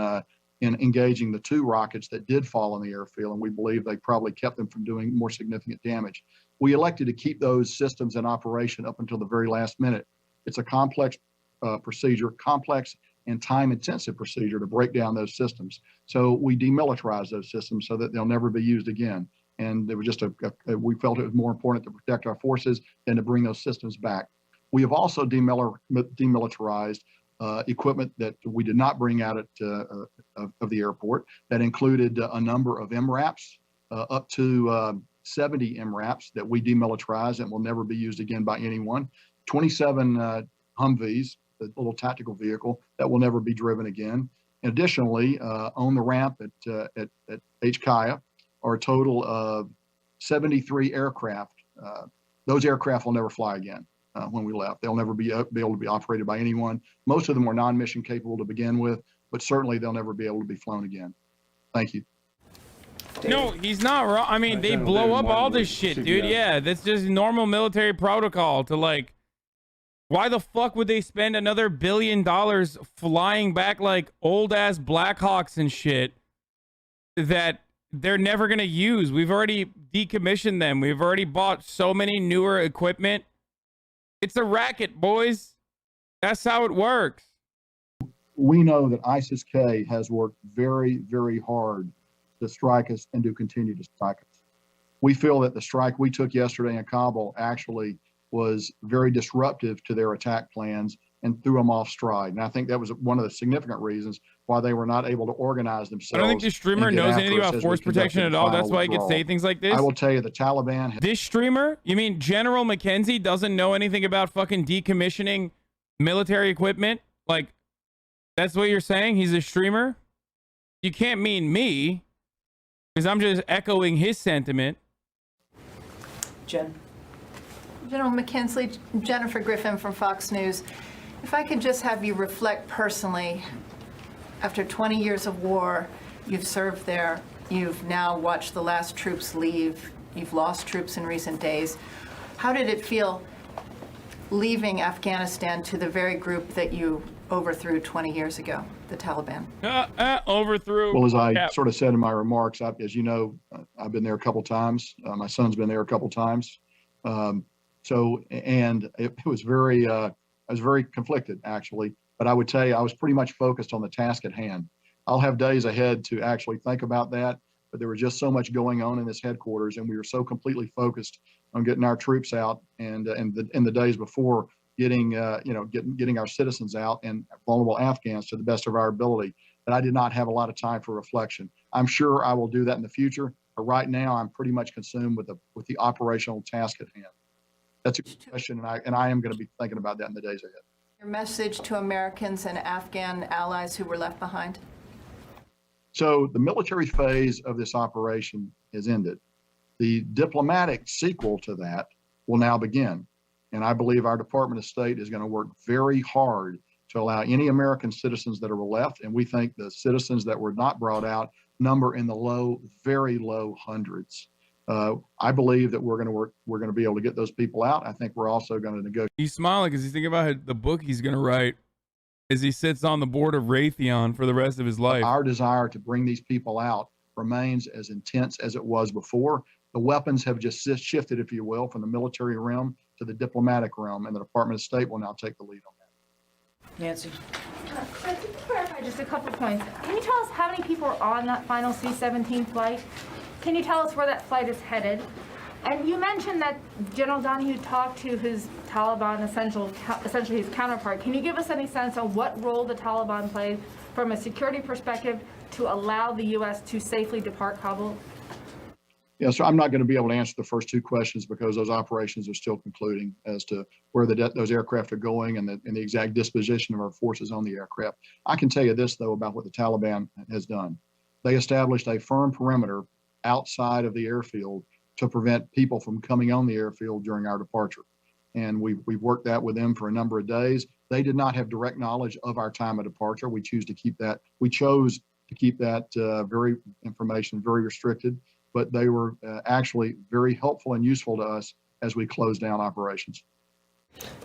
engaging the 2 rockets that did fall on the airfield, and we believe they probably kept them from doing more significant damage. We elected to keep those systems in operation up until the very last minute. It's a complex procedure, complex and time-intensive procedure to break down those systems. So we demilitarized those systems so that they'll never be used again. And it was just we felt it was more important to protect our forces than to bring those systems back. We have also demilitarized equipment that we did not bring out of the airport that included a number of MRAPs, up to 70 MRAPs that we demilitarized and will never be used again by anyone, 27 Humvees, the little tactical vehicle that will never be driven again. Additionally, on the ramp at HKIA are a total of 73 aircraft. Those aircraft will never fly again when we left. They'll never be able to be operated by anyone. Most of them were non-mission capable to begin with, but certainly they'll never be able to be flown again. Thank you. No, he's not wrong. I mean, they blow up all this shit, dude. Yeah, that's just normal military protocol to like, why the fuck would they spend another $1 billion flying back like old ass Blackhawks and shit that they're never going to use? We've already decommissioned them. We've already bought so many newer equipment. It's a racket, boys. That's how it works. We know that ISIS-K has worked very, very hard to strike us and to continue to strike us. We feel that the strike we took yesterday in Kabul actually was very disruptive to their attack plans and threw them off stride. And I think that was one of the significant reasons why they were not able to organize themselves. I don't think this streamer knows anything about force protection at all. That's why he can say things like this. I will tell you, the Taliban... This streamer? You mean General McKenzie doesn't know anything about fucking decommissioning military equipment? Like, that's what you're saying? He's a streamer? You can't mean me, because I'm just echoing his sentiment. Jen. General McKenzie, Jennifer Griffin from Fox News. If I could just have you reflect personally, after 20 years of war, you've served there, you've now watched the last troops leave, you've lost troops in recent days. How did it feel leaving Afghanistan to the very group that you overthrew 20 years ago, the Taliban? Overthrew. Well, as I sort of said in my remarks, as you know, I've been there a couple times. My son's been there a couple times. And it was very, I was very conflicted actually, but I would tell you, I was pretty much focused on the task at hand. I'll have days ahead to actually think about that, but there was just so much going on in this headquarters, and we were so completely focused on getting our troops out and in the days before getting our citizens out and vulnerable Afghans to the best of our ability, that I did not have a lot of time for reflection. I'm sure I will do that in the future, but right now I'm pretty much consumed with the operational task at hand. That's a good question, and I am going to be thinking about that in the days ahead. Your message to Americans and Afghan allies who were left behind? So the military phase of this operation is ended. The diplomatic sequel to that will now begin. And I believe our Department of State is going to work very hard to allow any American citizens that are left, and we think the citizens that were not brought out number in the low, very low hundreds. I believe that we're going to be able to get those people out. I think we're also going to negotiate. He's smiling because he's thinking about the book he's going to write as he sits on the board of Raytheon for the rest of his life. Our desire to bring these people out remains as intense as it was before. The weapons have just shifted, if you will, from the military realm to the diplomatic realm, and the Department of State will now take the lead on that. Nancy. Can you clarify just a couple points. Can you tell us how many people are on that final C-17 flight? Can you tell us where that flight is headed? And you mentioned that General Donahue talked to his Taliban, essentially his counterpart. Can you give us any sense of what role the Taliban played from a security perspective to allow the U.S. to safely depart Kabul? Yeah, so I'm not going to be able to answer the first two questions because those operations are still concluding as to where those aircraft are going and the exact disposition of our forces on the aircraft. I can tell you this, though, about what the Taliban has done. They established a firm perimeter outside of the airfield to prevent people from coming on the airfield during our departure. And we've worked that with them for a number of days. They did not have direct knowledge of our time of departure. We chose to keep that very information very restricted, but they were actually very helpful and useful to us as we closed down operations.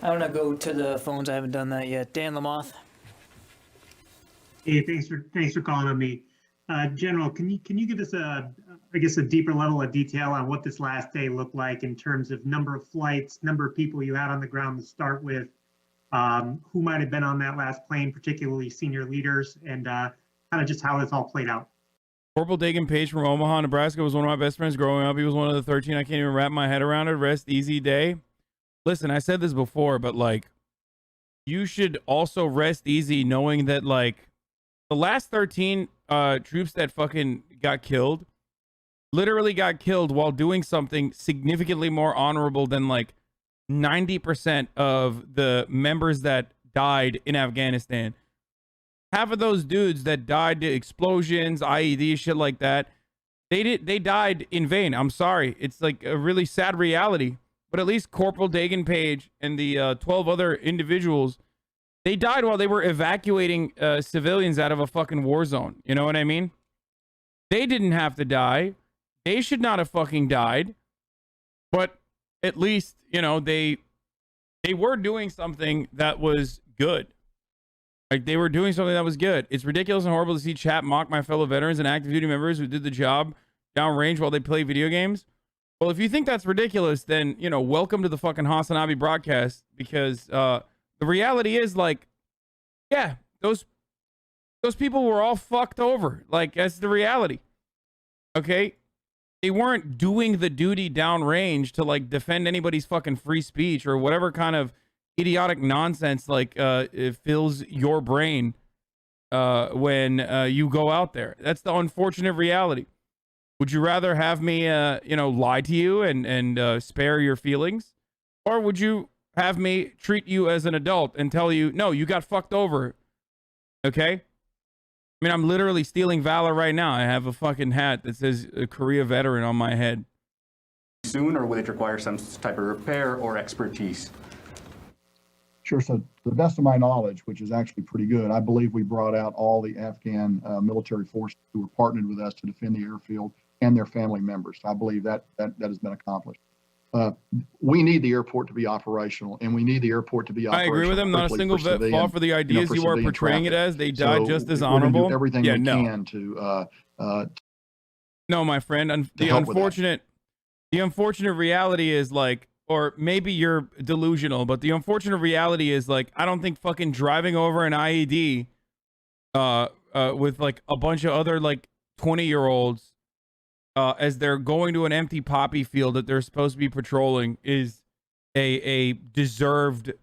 I want to go to the phones. I haven't done that yet. Dan Lamoth. Hey, thanks for calling on me. General, can you give us a deeper level of detail on what this last day looked like in terms of number of flights, number of people you had on the ground to start with, who might have been on that last plane, particularly senior leaders, and kind of just how this all played out? Corporal Dagan Page from Omaha, Nebraska was one of my best friends growing up. He was one of the 13. I can't even wrap my head around it. Rest easy day. Listen, I said this before, but like, you should also rest easy knowing that like the last 13 troops that fucking got killed literally got killed while doing something significantly more honorable than like 90% of the members that died in Afghanistan. Half of those dudes that died to explosions, IED, shit like that, they died in vain. I'm sorry. It's like a really sad reality. But at least Corporal Dagan Page and the 12 other individuals, they died while they were evacuating civilians out of a fucking war zone. You know what I mean? They didn't have to die. They should not have fucking died. But at least, you know, they were doing something that was good. Like, they were doing something that was good. It's ridiculous and horrible to see chat mock my fellow veterans and active duty members who did the job downrange while they play video games. Well, if you think that's ridiculous, then, you know, welcome to the fucking Hasanabi broadcast, because the reality is, like, yeah, those people were all fucked over. Like, that's the reality. Okay? They weren't doing the duty downrange to, like, defend anybody's fucking free speech or whatever kind of idiotic nonsense, like, it fills your brain when you go out there. That's the unfortunate reality. Would you rather have me, you know, lie to you and spare your feelings? Or would you have me treat you as an adult and tell you, no, you got fucked over? Okay? I mean, I'm literally stealing valor right now. I have a fucking hat that says a Korea veteran on my head. Soon, or would it require some type of repair or expertise? Sure. So to the best of my knowledge, which is actually pretty good, I believe we brought out all the Afghan military forces who were partnered with us to defend the airfield and their family members. I believe that has been accomplished. We need the airport to be operational, and we need the airport to be operational. I agree with him. Not a single vet fought for the ideas you are portraying it as. They died just as honorable. Do everything we can to. No, my friend. The unfortunate reality is, like, or maybe you're delusional, but the unfortunate reality is, like, I don't think fucking driving over an IED with like a bunch of other like 20-year-olds as they're going to an empty poppy field that they're supposed to be patrolling is a deserved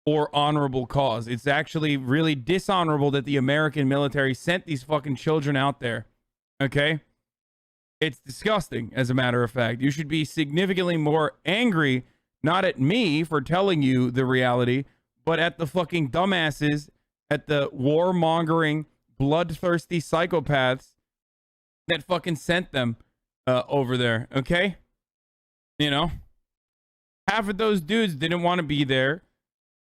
or honorable cause. It's actually really dishonorable that the American military sent these fucking children out there. Okay? It's disgusting, as a matter of fact. You should be significantly more angry, not at me for telling you the reality, but at the fucking dumbasses, at the warmongering, bloodthirsty psychopaths that fucking sent them over there, okay? You know? Half of those dudes didn't want to be there.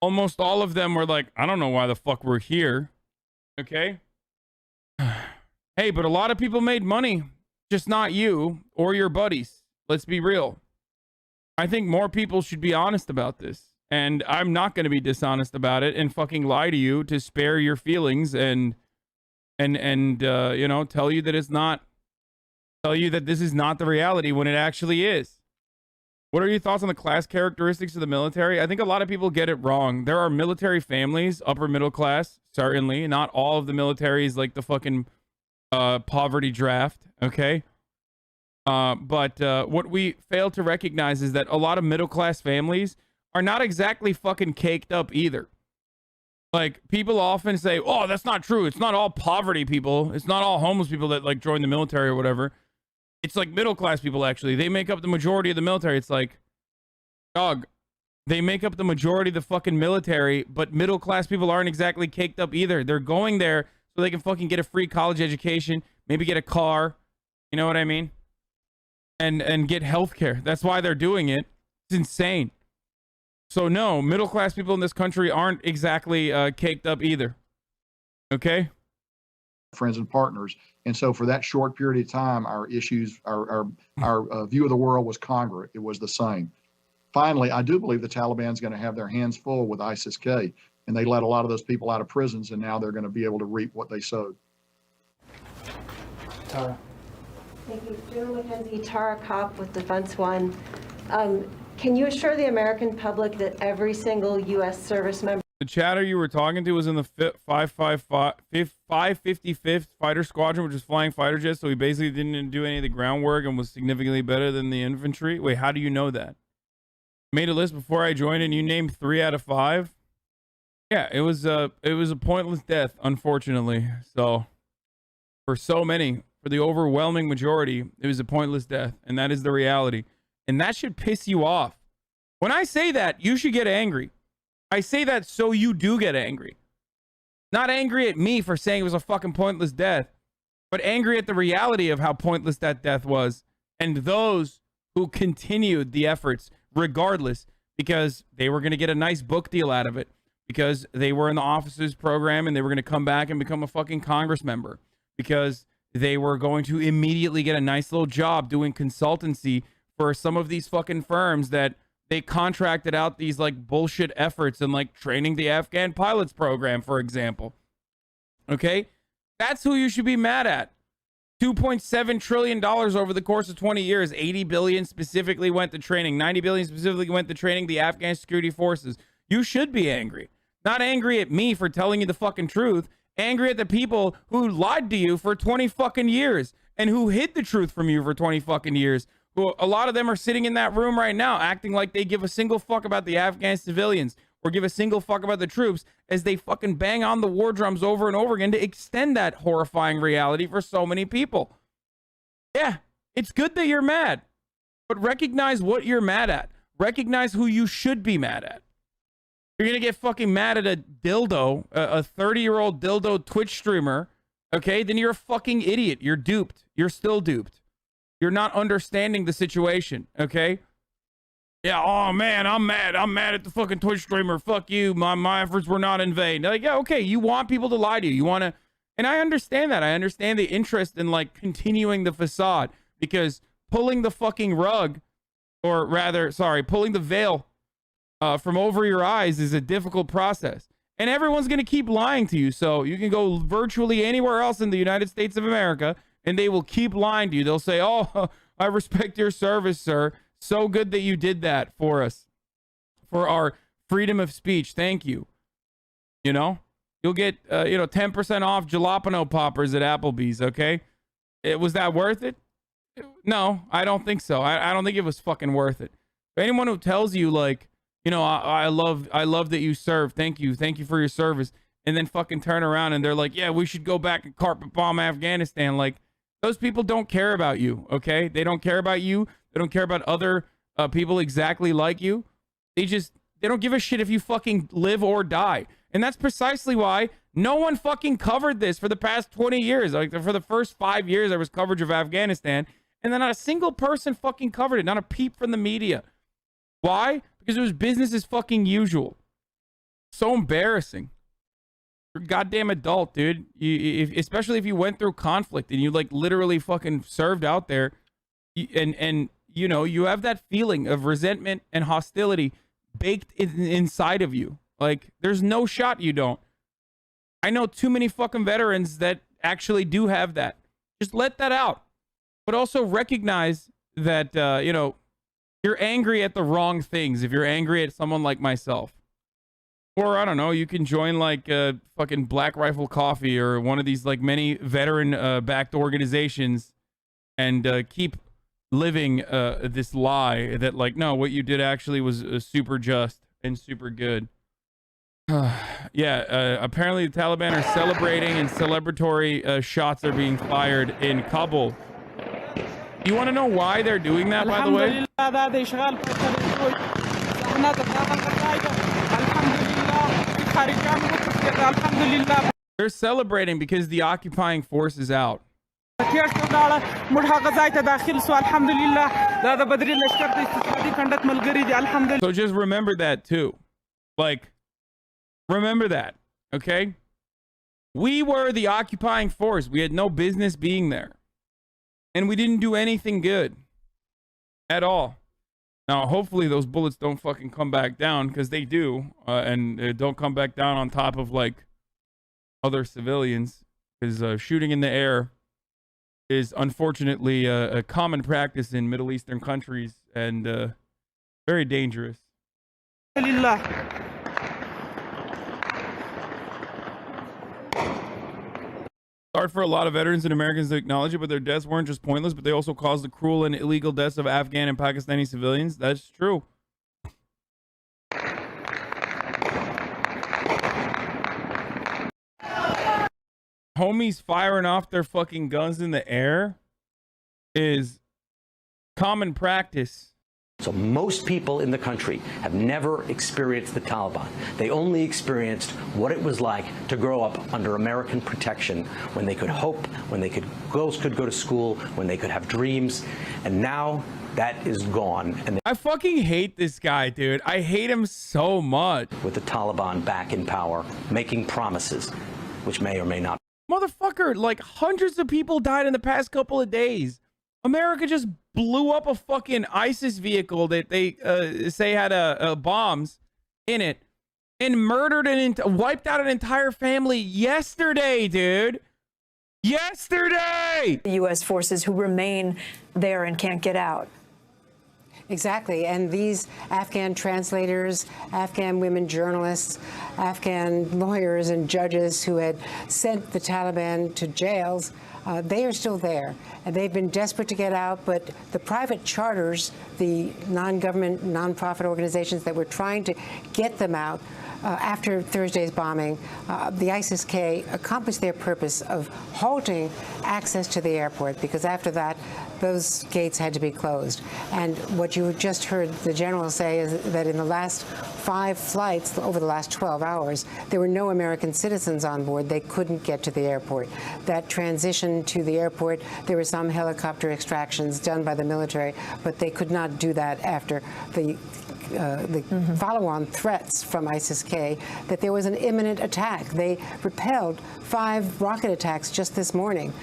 Almost all of them were like, I don't know why the fuck we're here, okay? Hey, but a lot of people made money. Just not you or your buddies. Let's be real. I think more people should be honest about this. And I'm not going to be dishonest about it and fucking lie to you to spare your feelings and you know, tell you that this is not the reality when it actually is. What are your thoughts on the class characteristics of the military? I think a lot of people get it wrong. There are military families, upper middle class, certainly. Not all of the military is like the fucking poverty draft, okay? But what we fail to recognize is that a lot of middle class families are not exactly fucking caked up either. Like, people often say, oh, that's not true. It's not all poverty people. It's not all homeless people that like join the military or whatever. It's like middle class people, actually. They make up the majority of the military. It's like, dog, they make up the majority of the fucking military, but middle class people aren't exactly caked up either. They're going there so they can fucking get a free college education, maybe get a car, you know what I mean? And get healthcare. That's why they're doing it. It's insane. So no, middle class people in this country aren't exactly caked up either. Okay? Friends and partners. And so for that short period of time, our issues, our view of the world was congruent. It was the same. Finally, I do believe the Taliban's going to have their hands full with ISIS-K, and they let a lot of those people out of prisons, and now they're going to be able to reap what they sowed. Tara. Thank you. General Mackenzie, Tara Kopp with Defense One. Can you assure the American public that every single U.S. service member... The chatter you were talking to was in the 555th Fighter Squadron, which is flying fighter jets, so he basically didn't do any of the groundwork and was significantly better than the infantry. Wait, how do you know that? Made a list before I joined and you named 3 out of 5? Yeah, it was a pointless death, unfortunately. So, for so many, for the overwhelming majority, it was a pointless death, and that is the reality. And that should piss you off. When I say that, you should get angry. I say that so you do get angry. Not angry at me for saying it was a fucking pointless death, but angry at the reality of how pointless that death was, and those who continued the efforts regardless, because they were going to get a nice book deal out of it, because they were in the officers program and they were going to come back and become a fucking Congress member, because they were going to immediately get a nice little job doing consultancy for some of these fucking firms that they contracted out these like bullshit efforts and like training the Afghan pilots program, for example. Okay? That's who you should be mad at. $2.7 trillion over the course of 20 years. 80 billion specifically went to training. 90 billion specifically went to training the Afghan security forces. You should be angry. Not angry at me for telling you the fucking truth. Angry at the people who lied to you for 20 fucking years and who hid the truth from you for 20 fucking years. Who, a lot of them are sitting in that room right now acting like they give a single fuck about the Afghan civilians or give a single fuck about the troops as they fucking bang on the war drums over and over again to extend that horrifying reality for so many people. Yeah, it's good that you're mad, but recognize what you're mad at. Recognize who you should be mad at. You're going to get fucking mad at a dildo, a 30-year-old dildo Twitch streamer, okay? Then you're a fucking idiot. You're duped. You're still duped. You're not understanding the situation, okay? Yeah, oh man, I'm mad. I'm mad at the fucking Twitch streamer. Fuck you. My efforts were not in vain. Like, yeah, okay, you want people to lie to you. You want to, and I understand that. I understand the interest in like continuing the facade, because pulling the fucking rug, or rather, sorry, pulling the veil from over your eyes is a difficult process. And everyone's going to keep lying to you. So you can go virtually anywhere else in the United States of America, and they will keep lying to you. They'll say, oh, I respect your service, sir. So good that you did that for us, for our freedom of speech. Thank you. You know, you'll get, 10% off jalapeno poppers at Applebee's. Okay. Was that worth it? No, I don't think so. I don't think it was fucking worth it. But anyone who tells you like, I love that you serve. Thank you. Thank you for your service. And then fucking turn around and they're like, yeah, we should go back and carpet bomb Afghanistan. Like, those people don't care about you, okay? They don't care about you. They don't care about other people exactly like you. They don't give a shit if you fucking live or die. And that's precisely why no one fucking covered this for the past 20 years. Like, for the first 5 years, there was coverage of Afghanistan, and then not a single person fucking covered it. Not a peep from the media. Why? Because it was business as fucking usual. So embarrassing. You're a goddamn adult, dude. Especially if you went through conflict and you like literally fucking served out there, and you have that feeling of resentment and hostility baked inside of you. Like, there's no shot you don't. I know too many fucking veterans that actually do have that. Just let that out, but also recognize that You're angry at the wrong things if you're angry at someone like myself. Or, I don't know, you can join like fucking Black Rifle Coffee or one of these like many veteran-backed organizations and keep living this lie that like, no, what you did actually was super just and super good. Yeah, apparently the Taliban are celebrating and celebratory shots are being fired in Kabul. You want to know why they're doing that, by the way? They're celebrating because the occupying force is out. So just remember that too. Like, remember that, okay? We were the occupying force. We had no business being there. And we didn't do anything good at all. Now, hopefully those bullets don't fucking come back down, because they do. And don't come back down on top of, like, other civilians. Because shooting in the air is unfortunately a common practice in Middle Eastern countries and very dangerous. Hard for a lot of veterans and Americans to acknowledge it, but their deaths weren't just pointless, but they also caused the cruel and illegal deaths of Afghan and Pakistani civilians. That's true. Homies firing off their fucking guns in the air is common practice. So most people in the country have never experienced the Taliban. They only experienced what it was like to grow up under American protection, when they could hope, when girls could go to school, when they could have dreams. And now that is gone. And I fucking hate this guy, dude. I hate him so much. With the Taliban back in power, making promises, which may or may not. Motherfucker, like hundreds of people died in the past couple of days. America just blew up a fucking ISIS vehicle that they say had bombs in it and murdered and wiped out an entire family yesterday, dude. Yesterday! The U.S. forces who remain there and can't get out. Exactly. And these Afghan translators, Afghan women journalists, Afghan lawyers and judges who had sent the Taliban to jails, they are still there. And they've been desperate to get out, but the private charters, the non-government, non-profit organizations that were trying to get them out after Thursday's bombing, the ISIS-K accomplished their purpose of halting access to the airport, because after that, those gates had to be closed. And what you just heard the general say is that in the last 5 flights, over the last 12 hours, there were no American citizens on board. They couldn't get to the airport. That transition to the airport, there were some helicopter extractions done by the military, but they could not do that after the follow-on threats from ISIS-K that there was an imminent attack. They repelled 5 rocket attacks just this morning.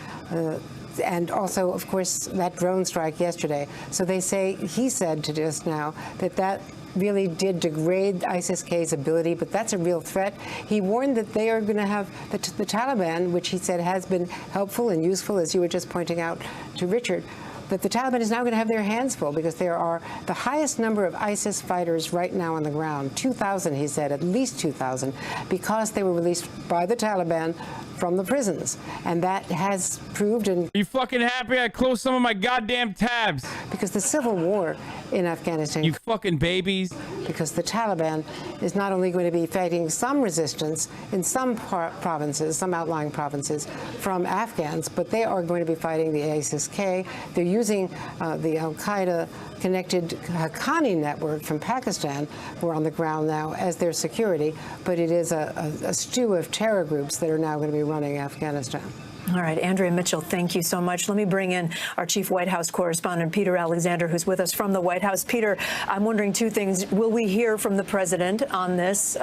And also, of course, that drone strike yesterday. So they say, he said to just now, that really did degrade ISIS-K's ability, but that's a real threat. He warned that they are going to have the Taliban, which he said has been helpful and useful, as you were just pointing out to Richard, that the Taliban is now going to have their hands full, because there are the highest number of ISIS fighters right now on the ground, 2,000, he said, at least 2,000, because they were released by the Taliban from the prisons. And that has proved. And you fucking happy I closed some of my goddamn tabs? Because the civil war in Afghanistan. You fucking babies. Because the Taliban is not only going to be fighting some resistance in some provinces, some outlying provinces from Afghans, but they are going to be fighting the ISIS-K. They're using the Al-Qaeda connected Haqqani network from Pakistan, who are on the ground now, as their security, but it is a stew of terror groups that are now going to be running Afghanistan. All right, Andrea Mitchell, thank you so much. Let me bring in our chief White House correspondent, Peter Alexander, who's with us from the White House. Peter, I'm wondering 2 things. Will we hear from the president on this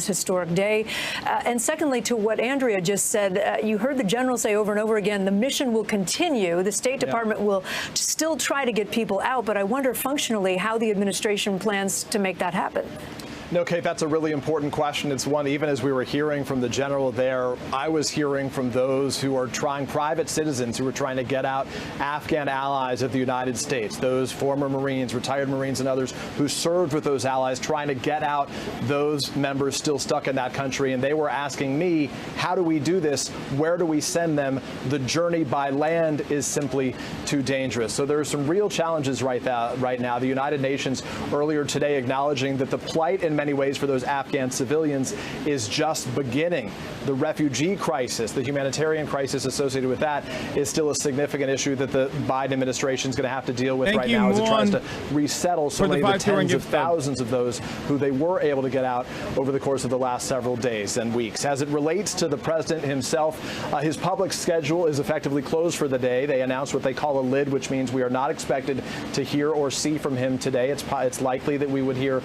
historic day? And secondly, to what Andrea just said, you heard the general say over and over again, the mission will continue. The State Department will still try to get people out, but I wonder functionally how the administration plans to make that happen. No, Kate, that's a really important question. It's one, even as we were hearing from the general there, I was hearing from those who are trying, private citizens who are trying to get out Afghan allies of the United States, those former Marines, retired Marines and others who served with those allies, trying to get out those members still stuck in that country. And they were asking me, how do we do this? Where do we send them? The journey by land is simply too dangerous. So there are some real challenges right now. The United Nations earlier today acknowledging that the plight in many ways for those Afghan civilians is just beginning. The refugee crisis, the humanitarian crisis associated with that is still a significant issue that the Biden administration is going to have to deal with now as it tries to resettle so many of the tens of thousands of those who they were able to get out over the course of the last several days and weeks. As it relates to the president himself, his public schedule is effectively closed for the day. They announced what they call a lid, which means we are not expected to hear or see from him today. It's likely that we would hear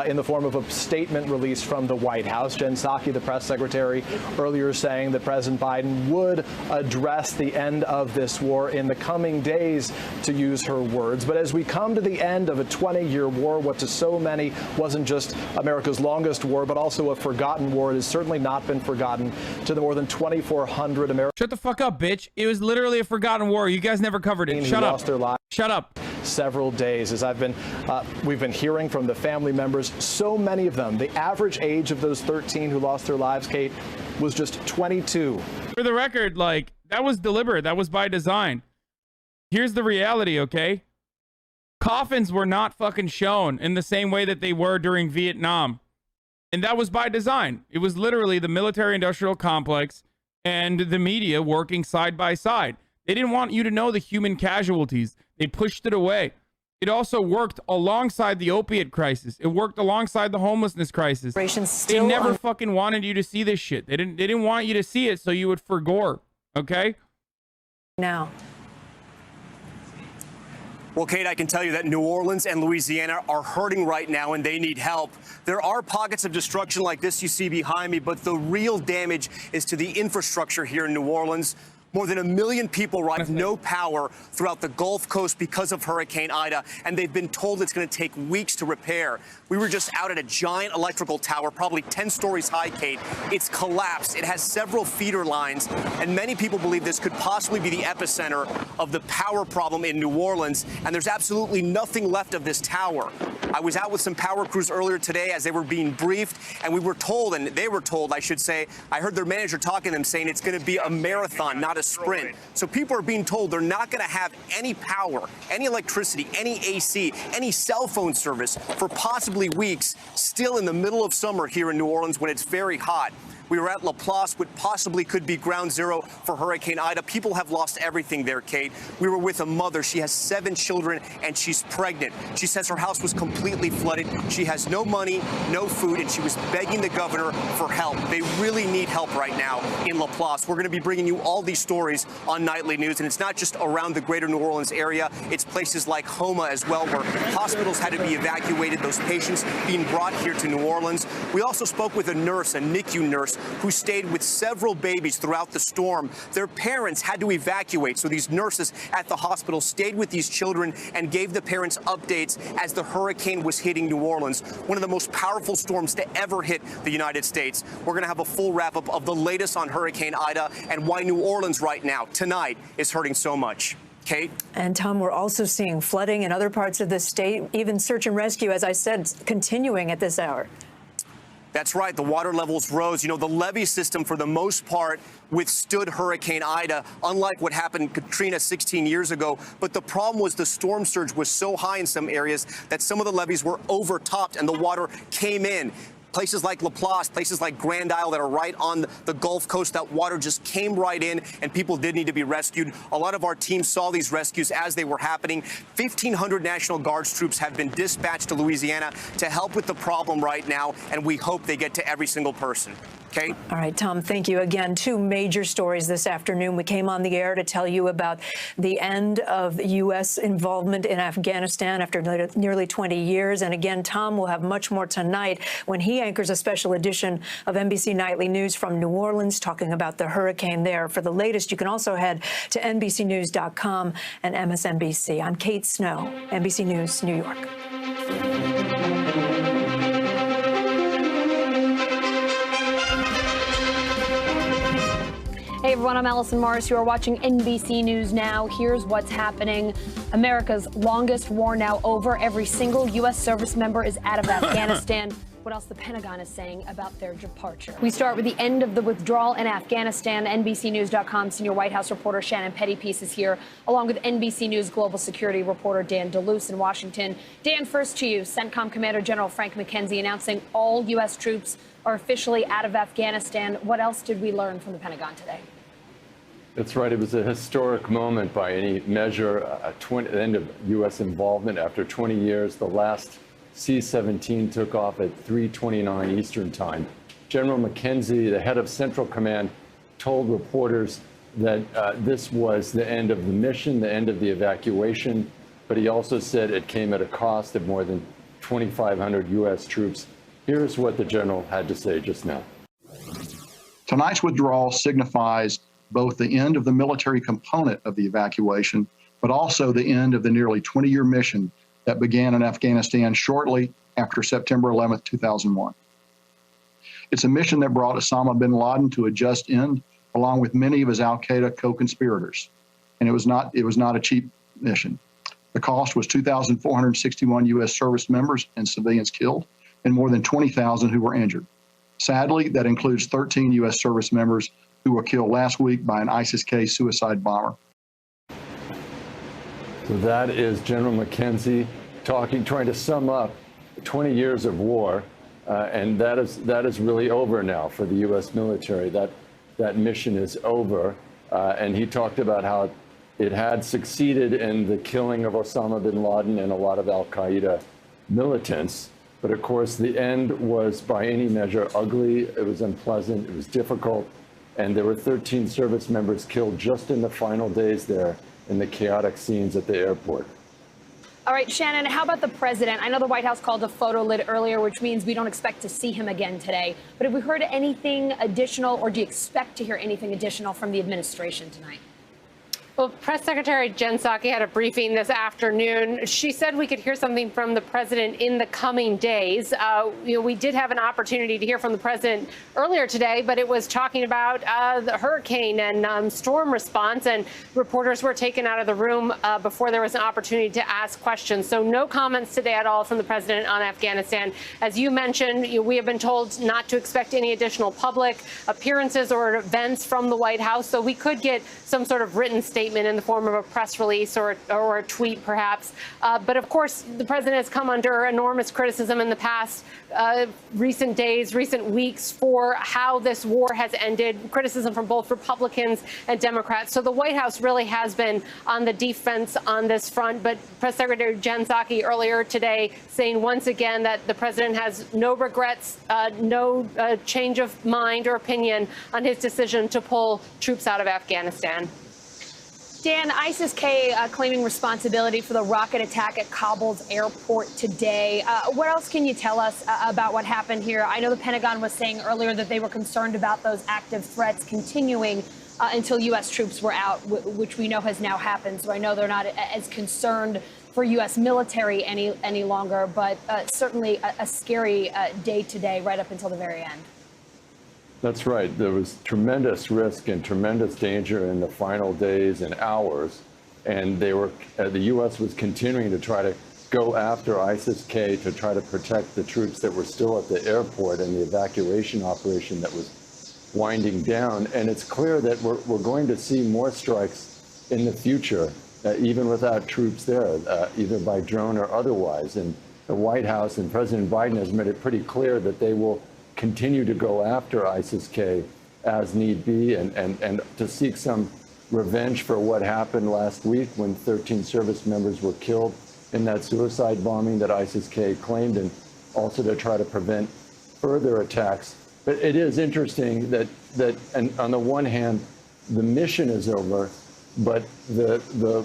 in the form of a statement released from the White House. Jen Psaki, the press secretary, earlier saying that President Biden would address the end of this war in the coming days, to use her words. But as we come to the end of a 20-year war, what to so many wasn't just America's longest war, but also a forgotten war, it has certainly not been forgotten to the more than 2,400 Americans. Shut the fuck up, bitch. It was literally a forgotten war. You guys never covered it. Shut up. Lost their lives. Shut up. Several days, as we've been hearing from the family members, so many of them, the average age of those 13 who lost their lives, Kate, was just 22. For the record, like, that was deliberate. That was by design. Here's the reality, okay? Coffins were not fucking shown in the same way that they were during Vietnam. And that was by design. It was literally the military-industrial complex and the media working side by side. They didn't want you to know the human casualties. They pushed it away. It also worked alongside the opiate crisis. It worked alongside the homelessness crisis. They never fucking wanted you to see this shit. They didn't want you to see it so you would forgore. Okay? Now. Well, Kate, I can tell you that New Orleans and Louisiana are hurting right now and they need help. There are pockets of destruction like this you see behind me, but the real damage is to the infrastructure here in New Orleans. More than 1 million people have no power throughout the Gulf Coast because of Hurricane Ida, and they've been told it's going to take weeks to repair. We were just out at a giant electrical tower, probably 10 stories high, Kate. It's collapsed. It has several feeder lines, and many people believe this could possibly be the epicenter of the power problem in New Orleans, and there's absolutely nothing left of this tower. I was out with some power crews earlier today as they were being briefed, and we were told, and they were told, I should say, I heard their manager talking to them saying it's going to be a marathon, not a sprint. So people are being told they're not going to have any power, any electricity, any AC, any cell phone service for possibly weeks, still in the middle of summer here in New Orleans when it's very hot. We were at La Place, what possibly could be ground zero for Hurricane Ida. People have lost everything there, Kate. We were with a mother. She has 7 children, and she's pregnant. She says her house was completely flooded. She has no money, no food, and she was begging the governor for help. They really need help right now in La Place. We're going to be bringing you all these stories on Nightly News, and it's not just around the greater New Orleans area. It's places like Homa as well, where hospitals had to be evacuated, those patients being brought here to New Orleans. We also spoke with a nurse, a NICU nurse, who stayed with several babies throughout the storm. Their parents had to evacuate, so these nurses at the hospital stayed with these children and gave the parents updates as the hurricane was hitting New Orleans, one of the most powerful storms to ever hit the United States. We're going to have a full wrap-up of the latest on Hurricane Ida and why New Orleans right now, tonight, is hurting so much. Kate? And Tom, we're also seeing flooding in other parts of the state, even search and rescue, as I said, continuing at this hour. That's right. The water levels rose. You know, the levee system, for the most part, withstood Hurricane Ida, unlike what happened in Katrina 16 years ago. But the problem was the storm surge was so high in some areas that some of the levees were overtopped and the water came in. Places like La Place, places like Grand Isle that are right on the Gulf Coast, that water just came right in and people did need to be rescued. A lot of our teams saw these rescues as they were happening. 1,500 National Guards troops have been dispatched to Louisiana to help with the problem right now, and we hope they get to every single person. Kate? All right, Tom, thank you. Again, 2 major stories this afternoon. We came on the air to tell you about the end of U.S. involvement in Afghanistan after nearly 20 years. And again, Tom will have much more tonight when he anchors a special edition of NBC Nightly News from New Orleans, talking about the hurricane there. For the latest, you can also head to NBCNews.com and MSNBC. I'm Kate Snow, NBC News, New York. everyone. I'm Allison Morris. You are watching NBC News Now. Here's what's happening. America's longest war now over. Every single U.S. service member is out of Afghanistan. What else the Pentagon is saying about their departure. We start with the end of the withdrawal in Afghanistan. NBCNews.com senior White House reporter Shannon Pettypiece is here, along with NBC News global security reporter Dan DeLuce in Washington. Dan, first to you. CENTCOM Commander General Frank McKenzie announcing all U.S. troops are officially out of Afghanistan. What else did we learn from the Pentagon today? That's right. It was a historic moment by any measure, the end of U.S. involvement after 20 years. The last C-17 took off at 3:29 Eastern Time. General McKenzie, the head of Central Command, told reporters that this was the end of the mission, the end of the evacuation, but he also said it came at a cost of more than 2,500 U.S. troops. Here's what the general had to say just now. Tonight's withdrawal signifies both the end of the military component of the evacuation, but also the end of the nearly 20-year mission that began in Afghanistan shortly after September 11, 2001. It's a mission that brought Osama bin Laden to a just end, along with many of his al-Qaeda co-conspirators. And it was not a cheap mission. The cost was 2,461 U.S. service members and civilians killed, and more than 20,000 who were injured. Sadly, that includes 13 U.S. service members who were killed last week by an ISIS-K suicide bomber. So that is General McKenzie trying to sum up 20 years of war, and that is really over now for the U.S. military. That mission is over, and he talked about how it had succeeded in the killing of Osama bin Laden and a lot of al-Qaeda militants. But of course, the end was by any measure ugly. It was unpleasant. It was difficult. And there were 13 service members killed just in the final days there in the chaotic scenes at the airport. All right, Shannon, how about the president? I know the White House called a photo lid earlier, which means we don't expect to see him again today. But have we heard anything additional, or do you expect to hear anything additional from the administration tonight? Well, Press Secretary Jen Psaki had a briefing this afternoon. She said we could hear something from the president in the coming days. We did have an opportunity to hear from the president earlier today, but it was talking about the hurricane and storm response, and reporters were taken out of the room before there was an opportunity to ask questions. So no comments today at all from the president on Afghanistan. As you mentioned, we have been told not to expect any additional public appearances or events from the White House, so we could get some sort of written statement in the form of a press release or a tweet, perhaps. But of course, the president has come under enormous criticism in the past recent days, recent weeks, for how this war has ended, criticism from both Republicans and Democrats. So the White House really has been on the defense on this front. But Press Secretary Jen Psaki earlier today saying once again that the president has no regrets, no change of mind or opinion on his decision to pull troops out of Afghanistan. Dan, ISIS-K claiming responsibility for the rocket attack at Kabul's airport today. What else can you tell us about what happened here? I know the Pentagon was saying earlier that they were concerned about those active threats continuing until U.S. troops were out, which we know has now happened. So I know they're not as concerned for U.S. military any longer, but certainly a scary day today, right up until the very end. That's right. There was tremendous risk and tremendous danger in the final days and hours, and the U.S. was continuing to try to go after ISIS-K to try to protect the troops that were still at the airport and the evacuation operation that was winding down. And it's clear that we're going to see more strikes in the future, even without troops there, either by drone or otherwise. And the White House and President Biden has made it pretty clear that they will continue to go after ISIS-K as need be and to seek some revenge for what happened last week when 13 service members were killed in that suicide bombing that ISIS-K claimed, and also to try to prevent further attacks. But it is interesting that and on the one hand, the mission is over, but the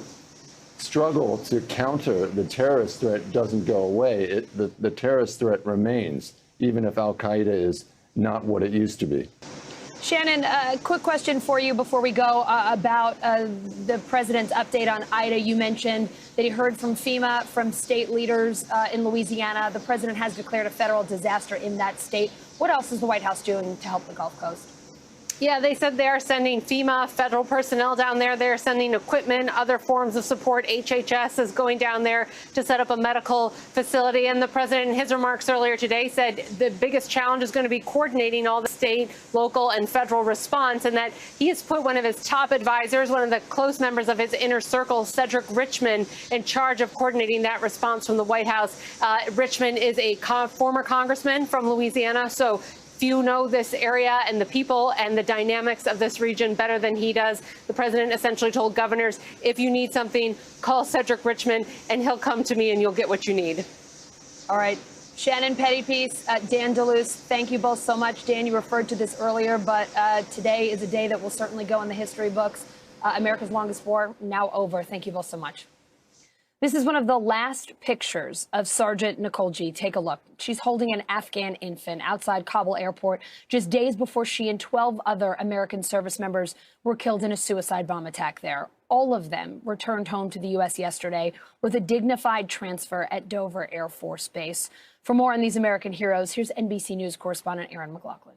struggle to counter the terrorist threat doesn't go away. The terrorist threat remains, even if al-Qaeda is not what it used to be. Shannon, a quick question for you before we go about the president's update on Ida. You mentioned that he heard from FEMA, from state leaders in Louisiana. The president has declared a federal disaster in that state. What else is the White House doing to help the Gulf Coast? Yeah, they said they are sending FEMA federal personnel down there. They're sending equipment, other forms of support. HHS is going down there to set up a medical facility. And the president, in his remarks earlier today, said the biggest challenge is going to be coordinating all the state, local, and federal response, and that he has put one of his top advisors, one of the close members of his inner circle, Cedric Richmond, in charge of coordinating that response from the White House. Richmond is a former congressman from Louisiana, so few know this area and the people and the dynamics of this region better than he does. The president essentially told governors, if you need something, call Cedric Richmond and he'll come to me and you'll get what you need. All right. Shannon Pettypiece, Dan DeLuce, thank you both so much. Dan, you referred to this earlier, but today is a day that will certainly go in the history books. America's longest war now over. Thank you both so much. This is one of the last pictures of Sergeant Nicole G. Take a look. She's holding an Afghan infant outside Kabul airport just days before she and 12 other American service members were killed in a suicide bomb attack there. All of them returned home to the U.S. yesterday with a dignified transfer at Dover Air Force Base. For more on these American heroes, here's NBC News correspondent Aaron McLaughlin.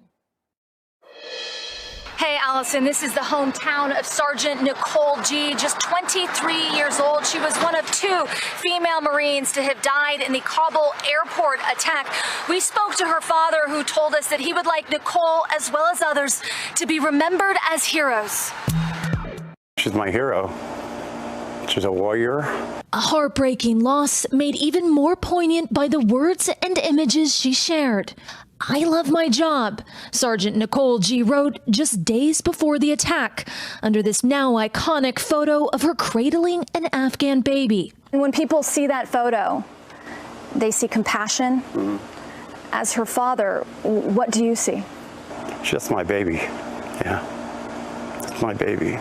Hey, Allison, this is the hometown of Sergeant Nicole G., just 23 years old. She was one of 2 female Marines to have died in the Kabul airport attack. We spoke to her father, who told us that he would like Nicole, as well as others, to be remembered as heroes. She's my hero. She's a warrior. A heartbreaking loss made even more poignant by the words and images she shared. I love my job, Sergeant Nicole G. wrote just days before the attack, under this now iconic photo of her cradling an Afghan baby. And when people see that photo, they see compassion. Mm-hmm. As her father, what do you see? She's just my baby. Yeah, it's my baby.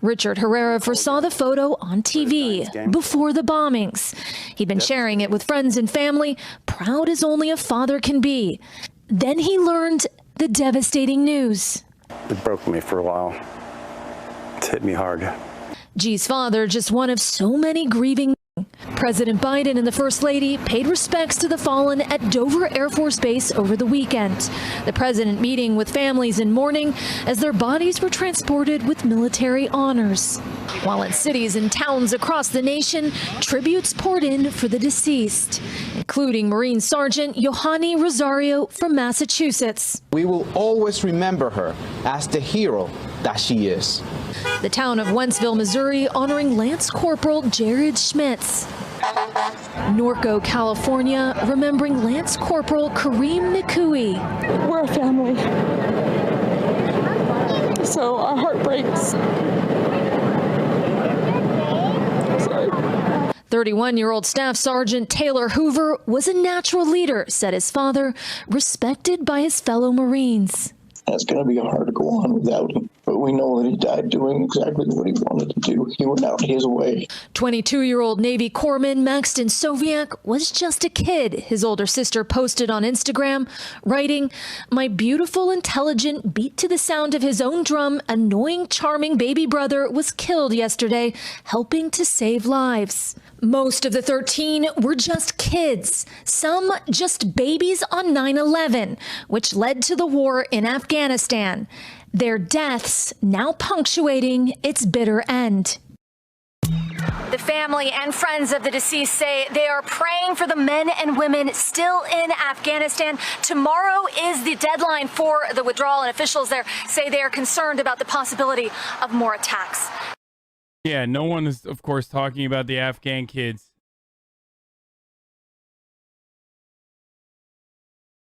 Richard Herrera foresaw the photo on TV before the bombings. He'd been sharing it with friends and family, proud as only a father can be. Then he learned the devastating news. It broke me for a while. It hit me hard. G's father, just one of so many grieving. President Biden and the First Lady paid respects to the fallen at Dover Air Force Base over the weekend. The president meeting with families in mourning as their bodies were transported with military honors. While in cities and towns across the nation, tributes poured in for the deceased, including Marine Sergeant Yohani Rosario from Massachusetts. We will always remember her as the hero that she is. The town of Wentzville, Missouri, honoring Lance Corporal Jared Schmitz. Norco, California, remembering Lance Corporal Kareem Nikui. We're a family, so our heart breaks. Sorry. 31-year-old Staff Sergeant Taylor Hoover was a natural leader, said his father, respected by his fellow Marines. It's going to be hard to go on without him, but we know that he died doing exactly what he wanted to do. He went out his way. 22-year-old Navy Corpsman Maxton Soviak was just a kid, his older sister posted on Instagram, writing, "My beautiful, intelligent, beat to the sound of his own drum, annoying, charming baby brother was killed yesterday, helping to save lives." Most of the 13 were just kids, some just babies on 9/11, which led to the war in Afghanistan. Their deaths now punctuating its bitter end. The family and friends of the deceased say they are praying for the men and women still in Afghanistan. Tomorrow is the deadline for the withdrawal, and officials there say they are concerned about the possibility of more attacks. Yeah, no one is, of course, talking about the Afghan kids